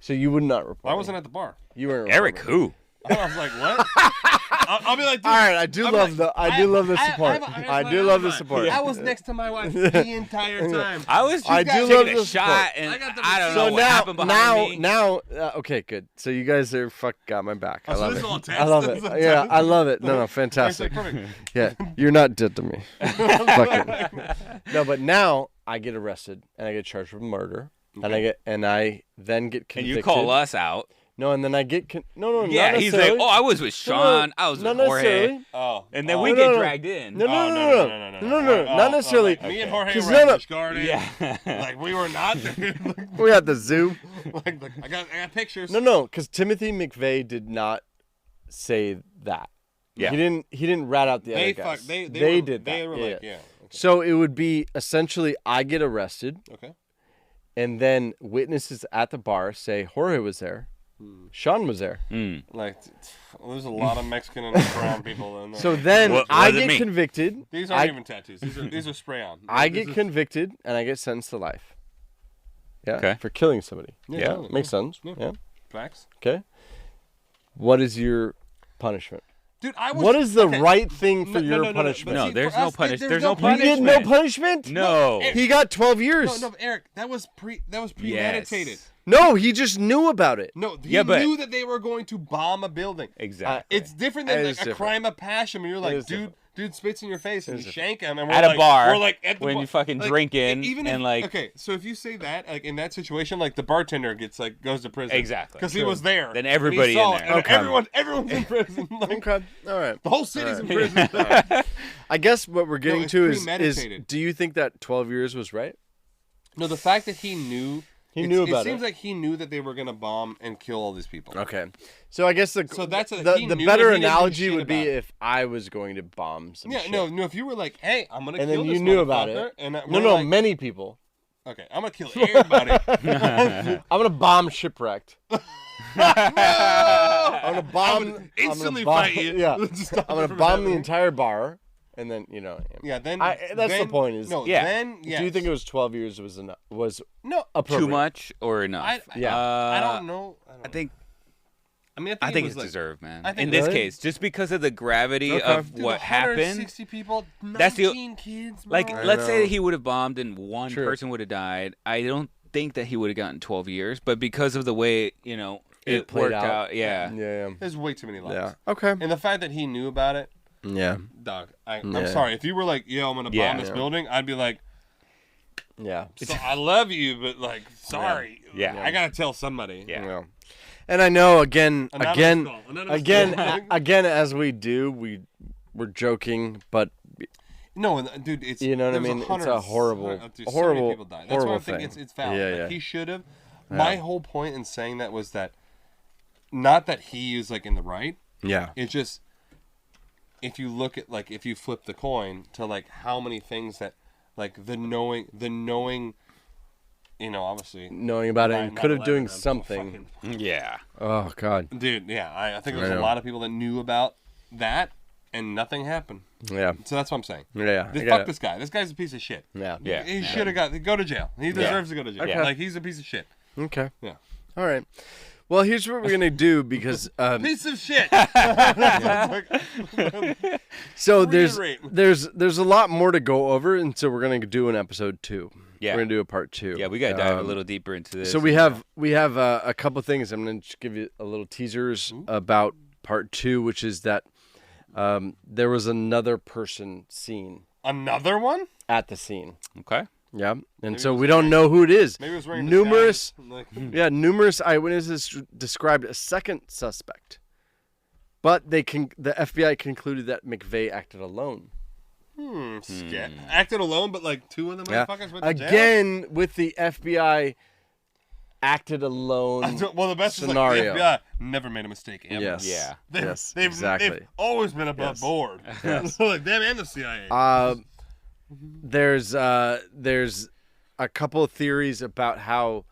[SPEAKER 10] So you would not report.
[SPEAKER 9] I wasn't at the bar.
[SPEAKER 10] You weren't.
[SPEAKER 11] Eric, who?
[SPEAKER 9] I was like, what? I'll be like, dude,
[SPEAKER 10] all right, I do love the support. I do love the support.
[SPEAKER 9] I was next to my wife the entire time.
[SPEAKER 11] I was just taking a shot, and I don't know what happened behind me.
[SPEAKER 10] Now, okay, good. So you guys are got my back. I love it.
[SPEAKER 9] I
[SPEAKER 10] love it. Yeah, I love it. No, fantastic. Yeah, you're not dead to me. No, but now I get arrested and I get charged with murder, and I then get convicted.
[SPEAKER 11] And you call us out.
[SPEAKER 10] No, and then I get
[SPEAKER 11] yeah, he's like, oh, I was with Sean, I was with Jorge, and then we get dragged in.
[SPEAKER 10] No, not necessarily.
[SPEAKER 9] Me and Jorge were at the garden.
[SPEAKER 11] Yeah,
[SPEAKER 9] like we were not.
[SPEAKER 10] We at the zoo.
[SPEAKER 9] Like, I got pictures.
[SPEAKER 10] No, because Timothy McVeigh did not say that.
[SPEAKER 11] Yeah,
[SPEAKER 10] he didn't rat out the other guys.
[SPEAKER 9] They
[SPEAKER 10] did that.
[SPEAKER 9] They were like, yeah.
[SPEAKER 10] So it would be essentially I get arrested.
[SPEAKER 9] Okay.
[SPEAKER 10] And then witnesses at the bar say Jorge was there. Sean was there.
[SPEAKER 9] Like, there's a lot of Mexican and brown people in there.
[SPEAKER 10] So then I get convicted.
[SPEAKER 9] These aren't even tattoos. These are spray on.
[SPEAKER 10] I get convicted and I get sentenced to life. Yeah.
[SPEAKER 11] Okay.
[SPEAKER 10] For killing somebody.
[SPEAKER 9] Yeah. Totally.
[SPEAKER 10] Makes sense. Yeah.
[SPEAKER 9] Facts.
[SPEAKER 10] Okay. What is your punishment?
[SPEAKER 9] Dude,
[SPEAKER 10] what is the right thing for your punishment?
[SPEAKER 11] No, there's no punishment. There's no
[SPEAKER 10] You
[SPEAKER 11] punishment.
[SPEAKER 10] get no punishment?
[SPEAKER 11] No.
[SPEAKER 10] He got 12 years.
[SPEAKER 9] No, Eric, that was premeditated.
[SPEAKER 11] Yes.
[SPEAKER 10] No, he just knew about it.
[SPEAKER 9] No, he knew that they were going to bomb a building.
[SPEAKER 11] Exactly.
[SPEAKER 9] It's different than like a
[SPEAKER 10] different.
[SPEAKER 9] crime of passion when you're like, dude spits in your face and you shank him. And we're
[SPEAKER 11] At a
[SPEAKER 9] like,
[SPEAKER 11] bar,
[SPEAKER 9] we're like at the
[SPEAKER 11] when
[SPEAKER 9] bar.
[SPEAKER 11] you fucking
[SPEAKER 9] Like,
[SPEAKER 11] drinking
[SPEAKER 9] even
[SPEAKER 11] and
[SPEAKER 9] if,
[SPEAKER 11] like...
[SPEAKER 9] Okay, so if you say that, like in that situation, like the bartender goes to prison.
[SPEAKER 11] Exactly.
[SPEAKER 9] Because he was there.
[SPEAKER 11] Then
[SPEAKER 9] and
[SPEAKER 11] everybody
[SPEAKER 9] he saw
[SPEAKER 11] in
[SPEAKER 9] it,
[SPEAKER 11] there.
[SPEAKER 9] and
[SPEAKER 10] Okay.
[SPEAKER 9] everyone's in prison. Like,
[SPEAKER 10] Okay. All right.
[SPEAKER 9] the whole city's in prison.
[SPEAKER 10] I guess what we're getting
[SPEAKER 9] it's
[SPEAKER 10] to is
[SPEAKER 9] premeditated.
[SPEAKER 10] do you think that 12 years was right?
[SPEAKER 9] No, the fact that he knew...
[SPEAKER 10] He knew about
[SPEAKER 9] it. It seems like he knew that they were going to bomb and kill all these people.
[SPEAKER 10] Okay. So I guess the
[SPEAKER 9] he
[SPEAKER 10] better
[SPEAKER 9] knew that he didn't do
[SPEAKER 10] analogy
[SPEAKER 9] shit
[SPEAKER 10] would be
[SPEAKER 9] about it.
[SPEAKER 10] if I was going to bomb some shit.
[SPEAKER 9] No, if you were like, hey, I'm going to
[SPEAKER 10] And
[SPEAKER 9] kill
[SPEAKER 10] then
[SPEAKER 9] this
[SPEAKER 10] you knew about
[SPEAKER 9] motherfucker,
[SPEAKER 10] it.
[SPEAKER 9] And
[SPEAKER 10] No,
[SPEAKER 9] like,
[SPEAKER 10] many people.
[SPEAKER 9] Okay, I'm going to kill everybody.
[SPEAKER 10] I'm going to bomb Shipwrecked.
[SPEAKER 9] No!
[SPEAKER 10] I'm going to bomb...
[SPEAKER 9] I'm gonna instantly
[SPEAKER 10] bomb,
[SPEAKER 9] fight you.
[SPEAKER 10] Yeah.
[SPEAKER 9] Stop
[SPEAKER 10] I'm going
[SPEAKER 9] it
[SPEAKER 10] to
[SPEAKER 9] from
[SPEAKER 10] bomb the
[SPEAKER 9] happening.
[SPEAKER 10] entire bar. And then,
[SPEAKER 9] Yeah, then...
[SPEAKER 10] that's
[SPEAKER 9] then,
[SPEAKER 10] the point is...
[SPEAKER 9] No,
[SPEAKER 11] Yeah.
[SPEAKER 9] then, yes.
[SPEAKER 10] Do you think it was 12 years was enough? Was
[SPEAKER 9] No.
[SPEAKER 10] appropriate?
[SPEAKER 11] Too much or enough?
[SPEAKER 9] I don't know.
[SPEAKER 11] I think
[SPEAKER 9] I think,
[SPEAKER 11] it's deserved, man.
[SPEAKER 9] I think
[SPEAKER 11] In this
[SPEAKER 10] Really?
[SPEAKER 11] case, just because of the gravity of
[SPEAKER 9] Dude,
[SPEAKER 11] what happened.
[SPEAKER 9] 160 people, 19
[SPEAKER 11] That's the-
[SPEAKER 9] kids,
[SPEAKER 11] Like,
[SPEAKER 9] bro.
[SPEAKER 11] let's say that he would have bombed and one
[SPEAKER 10] True.
[SPEAKER 11] person would have died. I don't think that he would have gotten 12 years, but because of the way, it
[SPEAKER 10] played
[SPEAKER 11] worked
[SPEAKER 10] out.
[SPEAKER 11] out. Yeah.
[SPEAKER 10] Yeah.
[SPEAKER 9] There's way too many lives.
[SPEAKER 10] Yeah. Okay.
[SPEAKER 9] And the fact that he knew about it,
[SPEAKER 10] Yeah.
[SPEAKER 9] dog, I'm
[SPEAKER 10] Yeah.
[SPEAKER 9] sorry. If you were like, yo, I'm going to bomb this building, I'd be like,
[SPEAKER 10] Yeah.
[SPEAKER 9] so, I love you, but like, sorry.
[SPEAKER 11] Yeah.
[SPEAKER 9] I got to tell somebody.
[SPEAKER 11] Yeah.
[SPEAKER 10] And I know again,
[SPEAKER 9] Anonymous call. Anonymous call.
[SPEAKER 10] again, as we do, we're joking, but
[SPEAKER 9] No, dude, it's
[SPEAKER 10] you know what I
[SPEAKER 9] there's
[SPEAKER 10] mean. It's
[SPEAKER 9] 100
[SPEAKER 10] a horrible,
[SPEAKER 9] dude, so many
[SPEAKER 10] horrible,
[SPEAKER 9] people died. That's
[SPEAKER 10] horrible
[SPEAKER 9] why I think
[SPEAKER 10] thing.
[SPEAKER 9] it's valid.
[SPEAKER 10] Yeah,
[SPEAKER 9] Like,
[SPEAKER 10] yeah.
[SPEAKER 9] he should have. My whole point in saying that was that, not that he is like in the right.
[SPEAKER 10] Yeah.
[SPEAKER 9] It's just, if you look at like if you flip the coin to like how many things that like the knowing, obviously
[SPEAKER 10] Knowing about it and could have
[SPEAKER 9] 9/11,
[SPEAKER 10] doing
[SPEAKER 9] I'm
[SPEAKER 10] something.
[SPEAKER 11] Yeah.
[SPEAKER 10] Oh God.
[SPEAKER 9] Dude, yeah, I think there's
[SPEAKER 10] I
[SPEAKER 9] a
[SPEAKER 10] know.
[SPEAKER 9] lot of people that knew about that and nothing happened.
[SPEAKER 10] Yeah.
[SPEAKER 9] So that's what I'm saying.
[SPEAKER 10] Yeah. I
[SPEAKER 9] Fuck
[SPEAKER 10] got it.
[SPEAKER 9] this guy. This guy's a piece of shit.
[SPEAKER 10] Yeah.
[SPEAKER 11] Yeah.
[SPEAKER 9] He should have go to jail. He deserves to go to jail.
[SPEAKER 10] Okay.
[SPEAKER 9] Like he's a piece of shit.
[SPEAKER 10] Okay.
[SPEAKER 9] Yeah.
[SPEAKER 10] All right. Well, here's what we're gonna do because
[SPEAKER 9] Piece of shit.
[SPEAKER 10] so
[SPEAKER 9] Reiterate.
[SPEAKER 10] there's a lot more to go over, and so we're gonna do an episode 2.
[SPEAKER 11] Yeah.
[SPEAKER 10] We're gonna do a part 2.
[SPEAKER 11] Yeah, we got to dive a little deeper into this.
[SPEAKER 10] So we have a couple things. I'm going to just give you a little teasers about part 2, which is that there was another person seen
[SPEAKER 9] Another one?
[SPEAKER 10] at the scene.
[SPEAKER 11] Okay.
[SPEAKER 10] Yeah, and
[SPEAKER 9] Maybe
[SPEAKER 10] so
[SPEAKER 9] it was
[SPEAKER 10] we don't know who it is.
[SPEAKER 9] Maybe it was wearing
[SPEAKER 10] numerous,
[SPEAKER 9] disguise.
[SPEAKER 10] numerous eyewitnesses described a second suspect, but the FBI concluded that McVeigh acted alone.
[SPEAKER 9] Acted alone, but like two of the
[SPEAKER 10] Yeah.
[SPEAKER 9] motherfuckers went to jail?
[SPEAKER 10] Again, with the FBI acted alone.
[SPEAKER 9] Well, the best
[SPEAKER 10] scenario.
[SPEAKER 9] is like the FBI never made a mistake ever.
[SPEAKER 10] Yes.
[SPEAKER 11] Yeah.
[SPEAKER 9] They've
[SPEAKER 10] Exactly.
[SPEAKER 9] always been above
[SPEAKER 10] Yes.
[SPEAKER 9] board.
[SPEAKER 10] Yes.
[SPEAKER 9] Like them and the CIA.
[SPEAKER 10] There's a couple of theories about how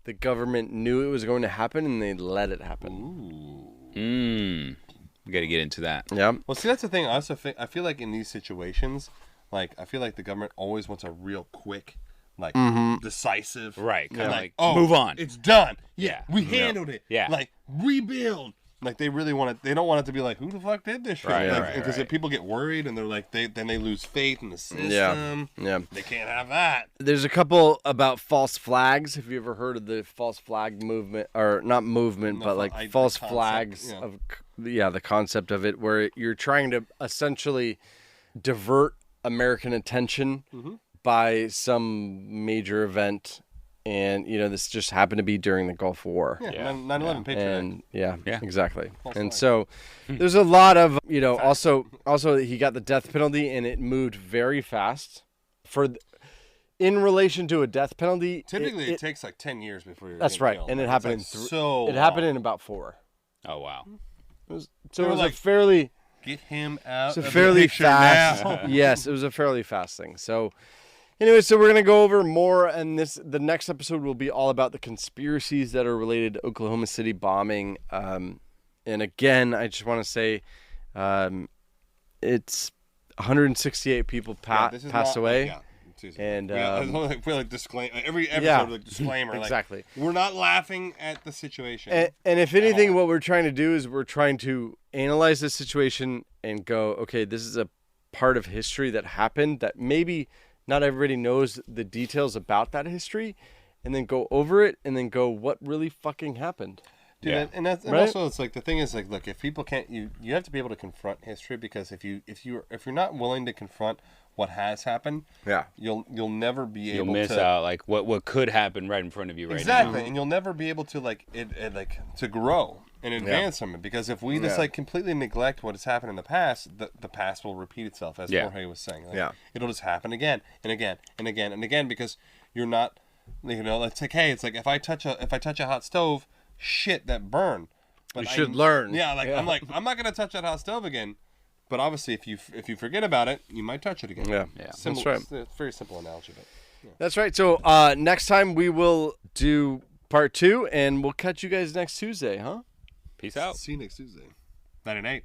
[SPEAKER 10] the government knew it was going to happen and they let it happen.
[SPEAKER 11] We got to get into that.
[SPEAKER 10] Yeah.
[SPEAKER 9] Well, see, that's the thing. I also I feel like in these situations, like I feel like the government always wants a real quick, like decisive,
[SPEAKER 11] Right. Kind of
[SPEAKER 9] like,
[SPEAKER 11] like,
[SPEAKER 9] oh,
[SPEAKER 11] move on.
[SPEAKER 9] It's done.
[SPEAKER 11] Yeah.
[SPEAKER 9] We handled it.
[SPEAKER 11] Yeah.
[SPEAKER 9] Like rebuild. Like they really want it. They don't want it to be like, who the fuck did this shit?
[SPEAKER 11] Right,
[SPEAKER 9] Like,
[SPEAKER 11] right,
[SPEAKER 9] because
[SPEAKER 11] right.
[SPEAKER 9] if people get worried and they're like, then they lose faith in the system.
[SPEAKER 10] Yeah.
[SPEAKER 9] They can't have that.
[SPEAKER 10] There's a couple about false flags. Have you ever heard of the false flag movement, or not movement,
[SPEAKER 9] No,
[SPEAKER 10] but like
[SPEAKER 9] the
[SPEAKER 10] false
[SPEAKER 9] concept,
[SPEAKER 10] flags
[SPEAKER 9] yeah.
[SPEAKER 10] the concept of it, where you're trying to essentially divert American attention by some major event. And, this just happened to be during the Gulf War.
[SPEAKER 9] Yeah. 9/11 Patriot.
[SPEAKER 10] And yeah, exactly.
[SPEAKER 9] False
[SPEAKER 10] and
[SPEAKER 9] flag.
[SPEAKER 10] so there's a lot of, also he got the death penalty and it moved very fast in relation to a death penalty.
[SPEAKER 9] Typically, it takes like 10 years before you're
[SPEAKER 10] That's
[SPEAKER 9] getting
[SPEAKER 10] right.
[SPEAKER 9] killed.
[SPEAKER 10] And it
[SPEAKER 9] It's
[SPEAKER 10] happened
[SPEAKER 9] like it
[SPEAKER 10] in about 4.
[SPEAKER 11] Oh, wow.
[SPEAKER 10] So
[SPEAKER 9] They
[SPEAKER 10] it
[SPEAKER 9] were
[SPEAKER 10] was
[SPEAKER 9] like,
[SPEAKER 10] a fairly
[SPEAKER 9] get him out
[SPEAKER 10] It's a
[SPEAKER 9] of
[SPEAKER 10] fairly
[SPEAKER 9] the picture
[SPEAKER 10] fast.
[SPEAKER 9] now.
[SPEAKER 10] Yes, it was a fairly fast thing. So, anyway, so we're gonna go over more, and the next episode will be all about the conspiracies that are related to Oklahoma City bombing. And again, I just want to say, it's 168 people passed away. And
[SPEAKER 9] we're like disclaim every episode like disclaimer.
[SPEAKER 10] Exactly.
[SPEAKER 9] Like, we're not laughing at the situation.
[SPEAKER 10] And if anything, what we're trying to do is we're trying to analyze the situation and go, okay, this is a part of history that happened that maybe not everybody knows the details about that history, and then go over it and then go, what really fucking happened?
[SPEAKER 9] Dude, and also it's like the thing is like, look, if people can't, you have to be able to confront history, because if you're not willing to confront what has happened, you'll never be able to.
[SPEAKER 11] You'll miss out like what could happen right in front of you right now.
[SPEAKER 9] Exactly, and you'll never be able to to grow and advance from it, because if we just like completely neglect what has happened in the past, the past will repeat itself, as Jorge was saying. Like, it'll just happen again and again and again and again, because you're not, it's like, hey, it's like if I touch a hot stove, shit, that burn.
[SPEAKER 10] But you should learn.
[SPEAKER 9] Yeah, I'm not gonna touch that hot stove again. But obviously, if you forget about it, you might touch it again.
[SPEAKER 10] Yeah.
[SPEAKER 9] Simple,
[SPEAKER 10] that's right.
[SPEAKER 9] It's a very simple analogy. But,
[SPEAKER 10] That's right. So next time we will do part 2, and we'll catch you guys next Tuesday, huh?
[SPEAKER 11] Peace out.
[SPEAKER 9] See you next Tuesday. 9 and 8.